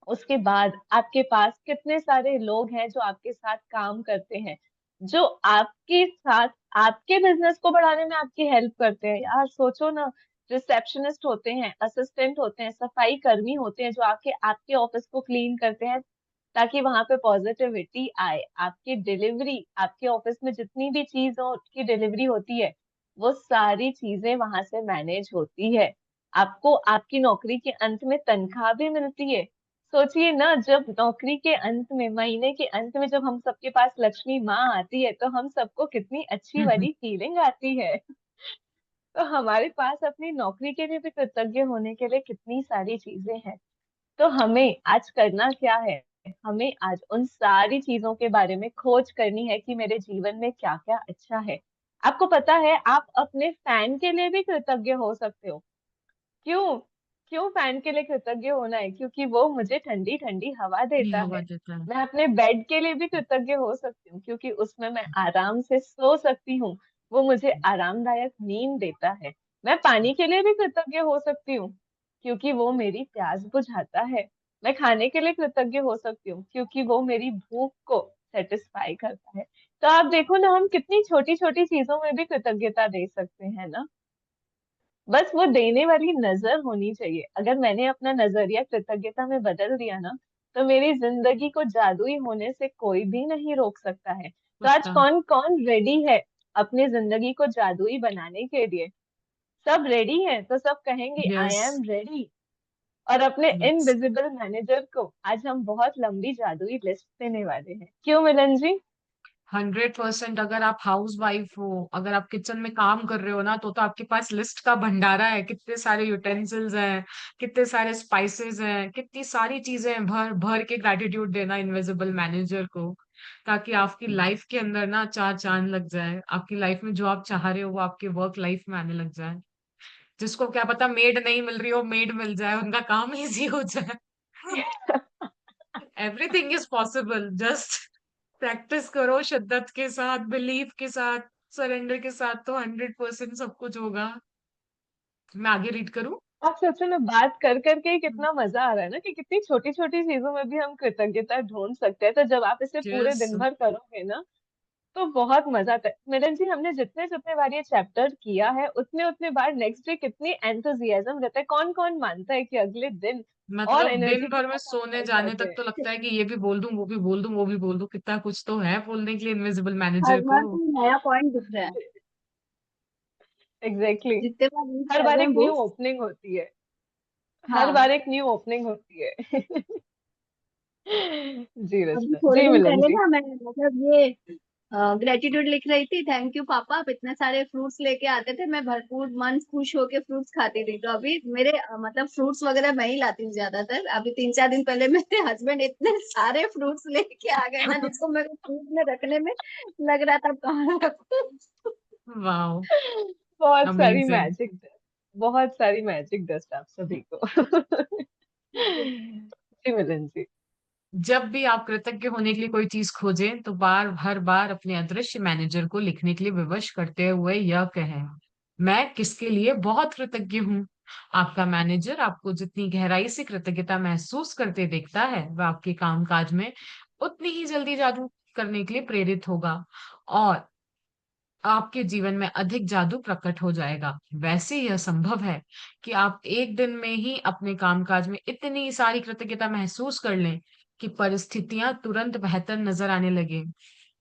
S3: उसके बाद आपके पास कितने सारे लोग हैं जो आपके साथ काम करते हैं, जो आपके साथ आपके बिजनेस को बढ़ाने में आपकी हेल्प करते हैं। यार सोचो ना, रिसेप्शनिस्ट होते हैं, असिस्टेंट होते हैं, सफाई कर्मी होते हैं जो आके आपके ऑफिस को क्लीन करते हैं ताकि वहां पे पॉजिटिविटी आए। आपकी डिलीवरी, आपके ऑफिस में जितनी भी चीजों की डिलीवरी होती है, वो सारी चीजें वहां से मैनेज होती है। आपको आपकी नौकरी के अंत में तनख्वाह भी मिलती है। सोचिए ना, जब नौकरी के अंत में, महीने के अंत में जब हम सबके पास लक्ष्मी माँ आती है, तो हम सबको कितनी अच्छी वाली फीलिंग आती है। तो हमारे पास अपनी नौकरी के लिए भी कृतज्ञ होने के लिए कितनी सारी चीजें हैं। तो हमें आज करना क्या है? हमें आज उन सारी चीजों के बारे में खोज करनी है कि मेरे जीवन में क्या क्या अच्छा है। आपको पता है, आप अपने फैन के लिए भी कृतज्ञ हो सकते हो। क्यों? क्यों फैन के लिए कृतज्ञ होना है? क्योंकि वो मुझे ठंडी ठंडी हवा
S2: ये
S3: देता
S2: हवा
S3: है।
S2: देता है।
S3: मैं अपने बेड के लिए भी कृतज्ञ हो सकती हूँ क्योंकि उसमें मैं आराम से सो सकती हूँ। वो मुझे आरामदायक नींद देता है। मैं पानी के लिए भी कृतज्ञ हो सकती हूँ क्योंकि वो मेरी प्यास बुझाता है। मैं खाने के लिए कृतज्ञ हो सकती हूँ क्योंकि वो मेरी भूख को सेटिस्फाई करता है। तो आप देखो ना, हम कितनी छोटी छोटी चीजों में भी कृतज्ञता दे सकते हैं ना। बस वो देने वाली नजर होनी चाहिए। अगर मैंने अपना नजरिया कृतज्ञता में बदल दिया ना, तो मेरी जिंदगी को जादुई होने से कोई भी नहीं रोक सकता है। तो आज
S2: सकता।
S3: कौन कौन रेडी है अपनी जिंदगी को जादुई बनाने के लिए? सब रेडी हैं तो सब कहेंगे आई
S2: यस।
S3: Am ready. और अपने
S2: यस।
S3: इनविजिबल मैनेजर को आज हम बहुत लंबी जादुई लिस्ट देने वाले हैं। क्यों मिलन जी?
S2: 100%। अगर आप हाउस वाइफ हो, अगर आप किचन में काम कर रहे हो ना, तो आपके पास लिस्ट का भंडारा है। कितने सारे यूटेंसिल्स हैं, कितने सारे स्पाइसेस हैं, कितनी सारी चीजें हैं। भर भर के ग्रेटिट्यूड देना इनविजिबल मैनेजर को, ताकि आपकी लाइफ के अंदर ना चार चांद लग जाए। आपकी लाइफ में जो आप चाह रहे हो वो आपके वर्क लाइफ में आने लग जाए। जिसको क्या पता मेड नहीं मिल रही हो, मेड मिल जाए, उनका काम इजी हो जाए। Everything is possible. Just practice करो शिद्दत के साथ, बिलीफ के साथ, सरेंडर के साथ, तो 100% सब कुछ होगा। मैं आगे रीड करूं?
S3: आप सोचो ना, बात कर करके ही कितना मजा आ रहा है ना, कि कितनी छोटी छोटी चीजों में भी हम कृतज्ञता ढूंढ सकते हैं। तो जब आप इसे पूरे
S2: यस।
S3: दिन भर करोगे ना, तो बहुत मजा आता है। मिलन जी, हमने जितने जितने बार ये चैप्टर किया है, उतने उतने बार नेक्स्ट डे कितनी एंथुजियाज्म रहता है। कौन कौन मानता है कि अगले दिन और
S2: मतलब दिन
S3: एनर्जी के
S2: भर में
S3: साथ हम
S2: सोने
S3: चल
S2: जाने
S3: पाते
S2: तक तो
S3: हैं।
S2: लगता है कि ये भी बोल दूं, वो भी बोल दूं, वो भी बोल दूं। कितना कुछ तो है बोलने के लिए इनविजिबल मैनेजर
S4: हर
S2: को।
S4: बार कोई नया पॉइंट दिख रहा है।
S3: Exactly exactly.
S4: जितने बार रीड
S3: हर
S4: कर
S3: बार
S4: रहे
S3: एक
S4: हैं
S3: न्यू
S4: बुक्स।
S3: ओपनिंग होती है। हर
S4: हाँ,
S3: बार एक न्यू ओपनिंग होती है। जी
S4: अभी
S3: रचना
S4: थोड़े
S3: जी,
S4: दिन
S3: मिलन
S4: पहले
S3: जी।
S4: ना मैं मतलब ये ग्रेटिट्यूड लिख रही थी। थैंक यू पापा, आप इतने सारे फ्रूट्स लेके आते थे, मैं भरपूर मन खुश होके फ्रूट्स खाती थी। तो अभी मेरे मतलब फ्रूट्स वगैरह मैं ही लाती हूँ ज्यादातर। अभी 3-4 दिन पहले मेरे हस्बैंड इतने सारे फ्रूट्स लेके आ गए ना, जिसको मेरे फ्रूट में रखने में लग रहा था कहाँ रखूं।
S2: वाह।
S3: बहुत सारी
S2: अमेजिंग।
S3: मैजिक, बहुत सारी मैजिक डस्ट आप सभी को। जी मिलन जी।
S2: जब भी आप कृतज्ञ होने के लिए कोई चीज खोजें, तो हर बार अपने अदृश्य मैनेजर को लिखने के लिए विवश करते हुए यह कहें, मैं किसके लिए बहुत कृतज्ञ हूँ। आपका मैनेजर आपको जितनी गहराई से कृतज्ञता महसूस करते देखता है, वह आपके कामकाज में उतनी ही जल्दी जादू करने के लिए प्रेरित होगा। और आपके जीवन में अधिक जादू प्रकट हो जाएगा। वैसे यह संभव है कि आप एक दिन में ही अपने कामकाज में इतनी सारी कृतज्ञता महसूस कर लें कि परिस्थितियां तुरंत बेहतर नजर आने लगे।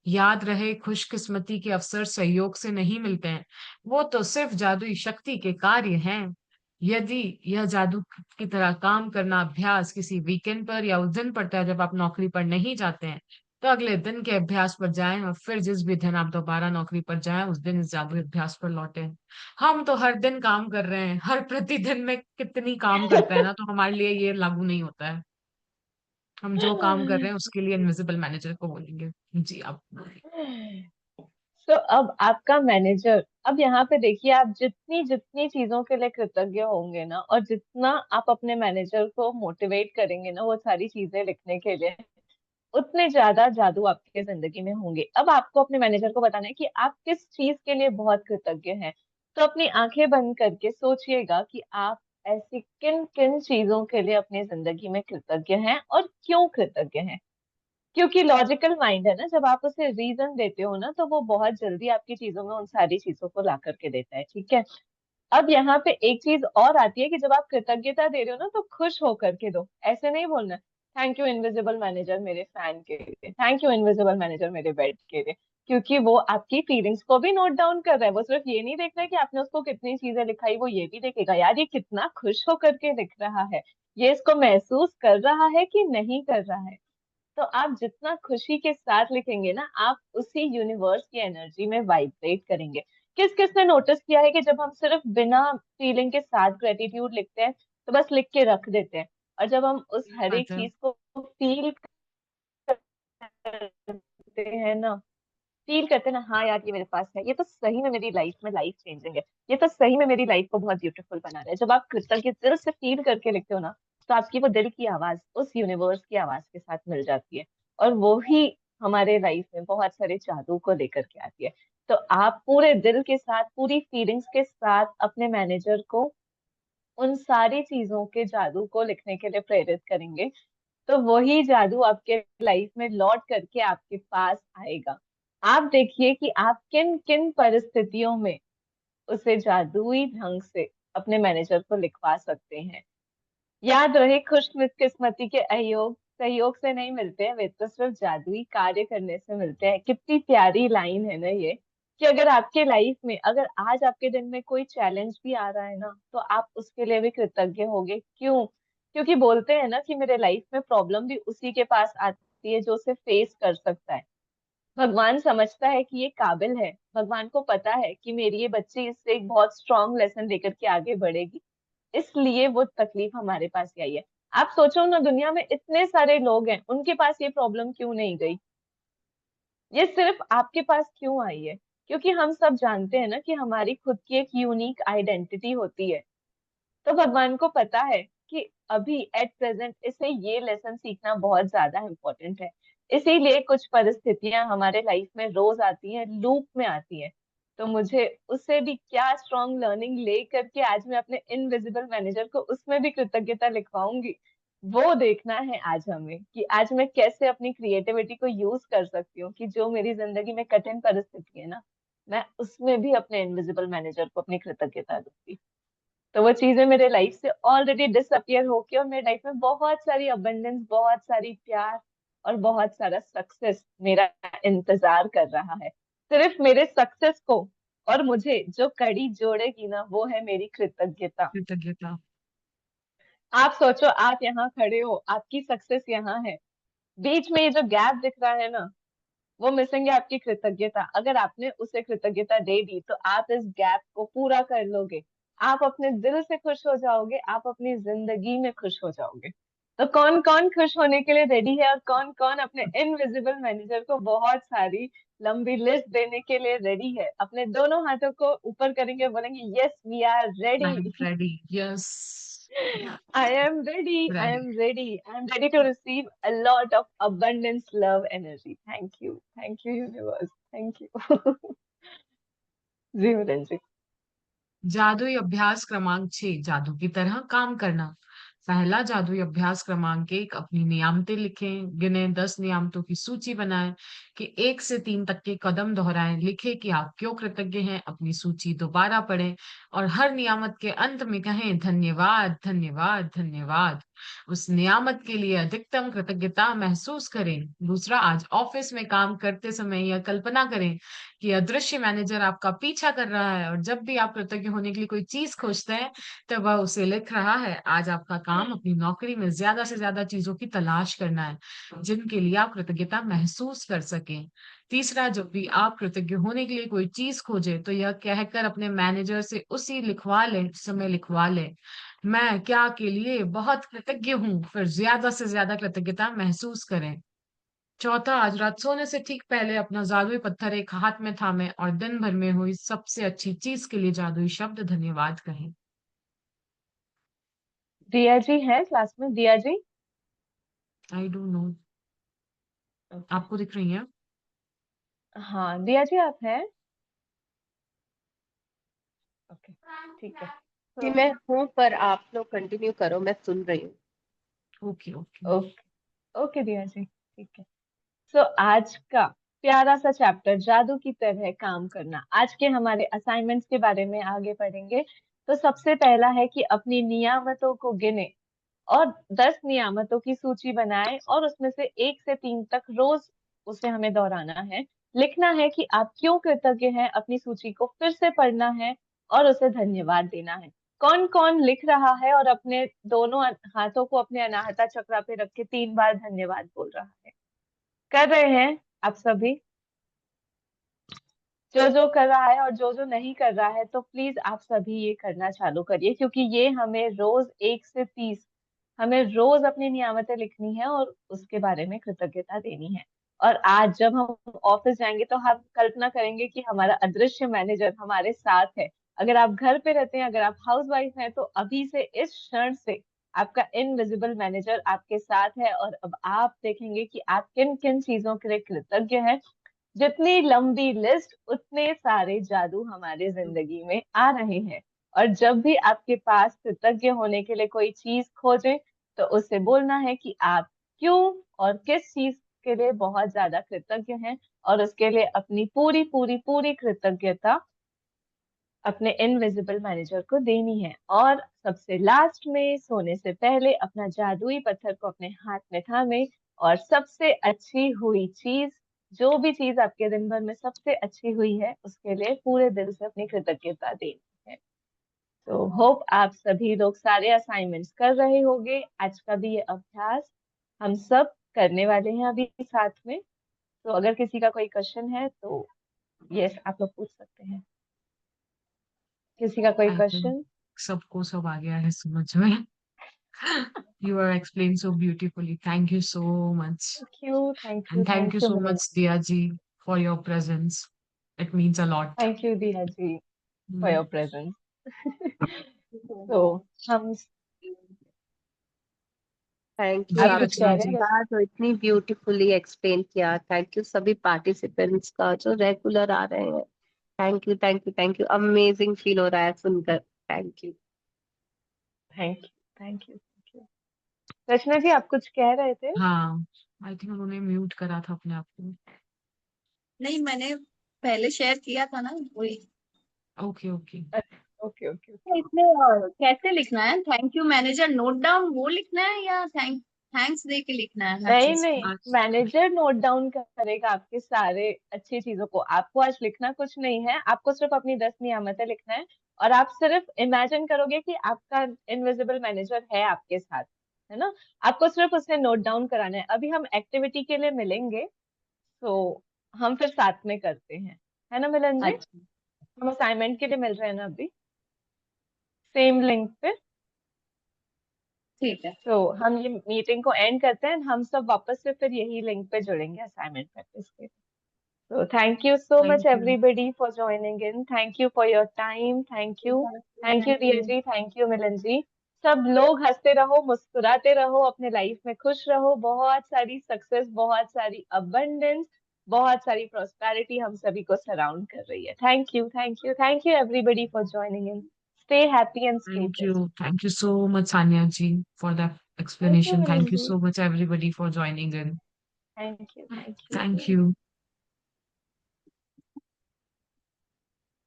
S2: याद रहे, खुशकिस्मती के अवसर सहयोग से नहीं मिलते हैं, वो तो सिर्फ जादुई शक्ति के कार्य हैं। यदि यह जादू की तरह काम करना अभ्यास किसी वीकेंड पर या उस दिन पड़ता है जब आप नौकरी पर नहीं जाते हैं, तो अगले दिन के अभ्यास पर जाएं और फिर जिस भी दिन आप दोबारा नौकरी पर जाएं उस दिन इस जादुई अभ्यास पर लौटें। हम तो हर दिन काम कर रहे हैं, हर प्रतिदिन में कितनी काम करते हैं ना, तो हमारे लिए ये लागू नहीं होता है। हम जो काम कर रहे हैं उसके लिए इनविजिबल मैनेजर को बोलेंगे। जी आप बोलिए।
S3: तो अब आपका मैनेजर, अब यहाँ पे देखिए, आप जितनी जितनी चीजों के लिए कृतज्ञ होंगे ना, और जितना आप अपने मैनेजर को मोटिवेट करेंगे ना वो सारी चीजें लिखने के लिए, उतने ज्यादा जादू आपके जिंदगी में होंगे। अब आपको अपने मैनेजर को बताना है कि आप किस चीज के लिए बहुत कृतज्ञ हैं। तो अपनी आंखें बंद करके सोचिएगा कि आप ऐसी किन किन चीजों के लिए अपनी जिंदगी में कृतज्ञ हैं और क्यों कृतज्ञ हैं। क्योंकि लॉजिकल माइंड है ना, जब आप उसे रीजन देते हो ना तो वो बहुत जल्दी आपकी चीजों में उन सारी चीजों को ला करके देता है, ठीक है। अब यहाँ पे एक चीज और आती है कि जब आप कृतज्ञता दे रहे हो ना तो खुश होकर के दो, ऐसे नहीं बोलना थैंक यू इनविजिबल मैनेजर मेरे फैन के लिए, थैंक यू इनविजिबल मैनेजर मेरे बेड के लिए। क्योंकि वो आपकी फीलिंग्स को भी नोट डाउन कर रहा है। वो सिर्फ ये नहीं देख रहा है कि आपने उसको कितनी चीजें लिखाई, वो ये भी देखेगा यार ये कितना खुश होकर के लिख रहा है, ये इसको महसूस कर रहा है कि नहीं कर रहा है। तो आप जितना खुशी के साथ लिखेंगे ना, आप उसी यूनिवर्स की एनर्जी में वाइब्रेट करेंगे। किस किस ने नोटिस किया है कि जब हम सिर्फ बिना फीलिंग के साथ ग्रेटिट्यूड लिखते हैं तो बस लिख के रख देते हैं, और जब हम उस
S2: सही
S3: हर एक
S2: बात है।
S3: चीज को फील करते हैं ना, फील करते हैं ना, हाँ यार ये मेरे पास है, ये तो सही में मेरी लाइफ में लाइफ चेंजिंग है, ये तो सही में मेरी लाइफ को बहुत ब्यूटीफुल बना रहा है। जब आप कृतज्ञ दिल से फील करके लिखते हो ना, तो आपकी वो दिल की आवाज उस यूनिवर्स की आवाज के साथ मिल जाती है, और वो ही हमारे लाइफ में बहुत सारे जादू को लेकर के आती है। तो आप पूरे दिल के साथ, पूरी फीलिंग्स के साथ अपने मैनेजर को उन सारी चीजों के जादू को लिखने के लिए प्रेरित करेंगे, तो वही जादू आपके लाइफ में लौट करके आपके पास आएगा। आप देखिए कि आप किन किन परिस्थितियों में उसे जादुई ढंग से अपने मैनेजर को लिखवा सकते हैं। याद रहे, खुशकिस्मती के अयोग सहयोग से नहीं मिलते हैं, वे तो सिर्फ जादुई कार्य करने से मिलते हैं। कितनी प्यारी लाइन है ना ये, कि अगर आपके लाइफ में, अगर आज आपके दिन में कोई चैलेंज भी आ रहा है ना, तो आप उसके लिए भी कृतज्ञ होगे। क्यों? क्योंकि बोलते हैं ना कि मेरे लाइफ में प्रॉब्लम भी उसी के पास आती है जो उसे फेस कर सकता है। भगवान समझता है कि ये काबिल है, भगवान को पता है कि मेरी ये बच्ची इससे एक बहुत स्ट्रांग लेसन लेकर के आगे बढ़ेगी, इसलिए वो तकलीफ हमारे पास ही आई है। आप सोचो ना, दुनिया में इतने सारे लोग हैं, उनके पास ये प्रॉब्लम क्यों नहीं गई, ये सिर्फ आपके पास क्यों आई है? क्योंकि हम सब जानते हैं ना कि हमारी खुद की एक यूनिक आइडेंटिटी होती है। तो भगवान को पता है कि अभी एट प्रेजेंट इसे ये लेसन सीखना बहुत ज्यादा इम्पोर्टेंट है। इसीलिए कुछ परिस्थितियां हमारे लाइफ में रोज आती हैं, लूप में आती हैं। तो मुझे उससे भी क्या स्ट्रॉन्ग लर्निंग ले करके आज मैं अपने इनविजिबल मैनेजर को उसमें भी कृतज्ञता लिखवाऊंगी, वो देखना है आज हमें, कि आज मैं कैसे अपनी क्रिएटिविटी को यूज कर सकती हूँ, कि जो मेरी जिंदगी में कठिन परिस्थिति है ना, मैं उसमें भी अपने इनविजिबल मैनेजर को अपनी कृतज्ञता दूंगी। तो वो चीजें मेरे लाइफ से ऑलरेडी डिसअपियर होके, और मेरे लाइफ में बहुत सारी अबंडेंस, बहुत सारी प्यार और बहुत सारा सक्सेस मेरा इंतजार कर रहा है। सिर्फ मेरे सक्सेस को और मुझे जो कड़ी जोड़ेगी ना, वो है मेरी कृतज्ञता।
S2: कृतज्ञता।
S3: आप सोचो, आप यहाँ खड़े हो, आपकी सक्सेस यहाँ है, बीच में ये जो गैप दिख रहा है ना, वो मिसिंग है आपकी कृतज्ञता। अगर आपने उसे कृतज्ञता दे दी तो आप इस गैप को पूरा कर लोगे, आप अपने दिल से खुश हो जाओगे, आप अपनी जिंदगी में खुश हो जाओगे। तो कौन कौन खुश होने के लिए रेडी है, और कौन कौन अपने इनविजिबल मैनेजर को बहुत सारी लंबी लिस्ट देने के लिए रेडी है? अपने दोनों हाथों को ऊपर करेंगे, बोलेंगे yes we are
S2: I am
S3: ready.
S2: Ready. Yes.
S3: I am ready. I
S2: ready.
S3: am ready. I am ready to receive a lot of abundance, love, energy. Thank you. Thank you, universe. Thank you. जी मिलन जी।
S2: जादुई अभ्यास क्रमांक 6, जादू की तरह काम करना। पहला जादुई अभ्यास क्रमांक 1, अपनी नियामतें लिखें, गिने 10 नियामतों की सूची बनाएं कि 1 से 3 तक के कदम दोहराएं, लिखें कि आप क्यों कृतज्ञ हैं, अपनी सूची दोबारा पढ़ें और हर नियामत के अंत में कहें धन्यवाद, धन्यवाद, धन्यवाद। उस नियामत के लिए अधिकतम कृतज्ञता महसूस करें। दूसरा, आज ऑफिस में काम करते समय यह कल्पना करें कि अदृश्य मैनेजर आपका पीछा कर रहा है और जब भी आप कृतज्ञ होने के लिए कोई चीज खोजते हैं, तब वह उसे लिख रहा है। आज आपका काम अपनी नौकरी में ज्यादा से ज्यादा चीजों की तलाश करना है, जिनके लिए आप कृतज्ञता महसूस कर सकें। तीसरा, जब भी आप कृतज्ञ होने के लिए कोई चीज खोजे, तो यह कहकर अपने मैनेजर से उसी समय लिखवा ले, मैं क्या के लिए बहुत कृतज्ञ हूँ। फिर ज्यादा से ज्यादा कृतज्ञता महसूस करें। चौथा, आज रात सोने से ठीक पहले अपना जादुई पत्थर एक हाथ में थामे और दिन भर में हुई सबसे अच्छी चीज के लिए जादुई शब्द धन्यवाद कहें।
S3: दिया जी है क्लास में? दिया जी?
S2: आई डोंट नो, आपको दिख रही है?
S3: हाँ दिया जी, आप हैं? ओके, ठीक है।
S5: जी मैं हूँ, पर आप लोग कंटिन्यू करो, मैं सुन रही हूँ।
S2: Okay okay.
S3: ओके ओके दिया जी, ठीक है। सो आज का प्यारा सा चैप्टर जादू की तरह काम करना, आज के हमारे असाइनमेंट्स के बारे में आगे पढ़ेंगे। तो सबसे पहला है कि अपनी नियामतों को गिने और 10 नियामतों की सूची बनाए और उसमें से 1 से 3 तक रोज उसे हमें दोहराना है। लिखना है कि आप क्यों कृतज्ञ हैं, अपनी सूची को फिर से पढ़ना है और उसे धन्यवाद देना है। कौन कौन लिख रहा है और अपने दोनों हाथों को अपने अनाहता चक्र पे रख के 3 बार धन्यवाद बोल रहा है? कर रहे हैं आप सभी? जो कर रहा है और जो नहीं कर रहा है, तो प्लीज आप सभी ये करना चालू करिए, क्योंकि ये हमें रोज 1 से 30 हमें रोज अपनी नियामतें लिखनी है और उसके बारे में कृतज्ञता देनी है। और आज जब हम ऑफिस जाएंगे तो हम कल्पना करेंगे कि हमारा अदृश्य मैनेजर हमारे साथ है। अगर आप घर पे रहते हैं, अगर आप हाउस वाइफ हैं, तो अभी से इस क्षण से आपका इनविजिबल मैनेजर आपके साथ है और अब आप देखेंगे कि आप किन किन चीजों के लिए कृतज्ञ हैं। जितनी लंबी लिस्ट, उतने सारे जादू हमारे जिंदगी में आ रहे हैं। और जब भी आपके पास कृतज्ञ होने के लिए कोई चीज खोजे, तो उसे बोलना है कि आप क्यों और किस चीज के लिए बहुत ज्यादा कृतज्ञ हैं, और उसके लिए अपनी पूरी पूरी पूरी कृतज्ञता अपने इनविजिबल मैनेजर को देनी है। और सबसे लास्ट में सोने से पहले अपना जादुई पत्थर को अपने हाथ में थामे और सबसे अच्छी हुई चीज, जो भी चीज आपके दिन भर में सबसे अच्छी हुई है, उसके लिए पूरे दिल से अपनी कृतज्ञता देनी है। तो होप आप सभी लोग सारे असाइनमेंट्स कर रहे होंगे। आज का भी ये अभ्यास हम सब करने वाले हैं अभी साथ में। तो अगर किसी का कोई क्वेश्चन है तो यस, आप लोग पूछ सकते हैं। किसी का कोई
S2: आई थिंक
S3: क्वेश्चन?
S2: सबको सब आ गया है समझ में। You are explained so beautifully. Thank you so much. And thank you
S3: thank you
S2: so
S3: Milan.
S2: much, Diya ji, for your presence. It means a lot.
S3: Thank you दिया जी फॉर
S2: Hmm.
S3: Your presence. तो हम,
S5: थैंक यू,
S2: जी
S3: आप कुछ
S2: रचना
S3: कह
S5: आपने
S3: रहे
S2: जी।
S3: हैं?
S5: था जो इतनी ब्यूटीफुली एक्सप्लेन किया। थैंक यू सभी पार्टिसिपेंट्स का जो रेगुलर आ रहे हैं। Thank you thank you thank you, amazing feel हो रहा है सुनकर। Thank you.
S3: Thank you. Rachna ji, आप कुछ कह रहे थे?
S2: हाँ, आई थिंक उन्होंने म्यूट करा था अपने आप को।
S4: नहीं, मैंने पहले शेयर किया था ना वही।
S2: Okay okay.
S3: Okay okay.
S4: इसमें कैसे लिखना है? Thank you manager note down वो लिखना है या थैंक्स दे के लिखना है हर
S3: नहीं
S4: चीज
S3: नहीं,
S4: को?
S3: मैनेजर नोट डाउन करेगा आपके सारे अच्छी चीजों को। आपको आज लिखना कुछ नहीं है, आपको सिर्फ अपनी 10 नियामतें लिखना है। और आप सिर्फ इमेजिन करोगे कि आपका इनविजिबल मैनेजर है आपके साथ, है ना? आपको सिर्फ उसे नोट डाउन कराना है। अभी हम एक्टिविटी के लिए मिलेंगे, तो हम फिर साथ में करते हैं, है ना मिलन जी?
S4: अच्छा,
S3: हम असाइनमेंट के लिए मिल रहे हैं ना अभी, सेम लिंक पे।
S4: ठीक है।
S3: तो हम ये मीटिंग को एंड करते हैं, हम सब वापस से फिर यही लिंक पे जुड़ेंगे असाइनमेंट प्रैक्टिस के। So thank you so much
S2: thank you.
S3: everybody for joining in. Thank you for your time. Thank you. Thank you दिया जी, थैंक यू मिलन जी। सब लोग हंसते रहो, मुस्कुराते रहो, अपने लाइफ में खुश रहो। बहुत सारी सक्सेस, बहुत सारी अबंडेंस, बहुत सारी प्रोस्पेरिटी हम सभी को सराउंड कर रही है। Thank you everybody for joining in. Stay happy and stay
S2: Thank
S3: blessed.
S2: you. Thank you so much, Sanya ji, for that explanation. Thank you so much, everybody, for joining in.
S3: Thank you. Thank you.
S2: Thank you.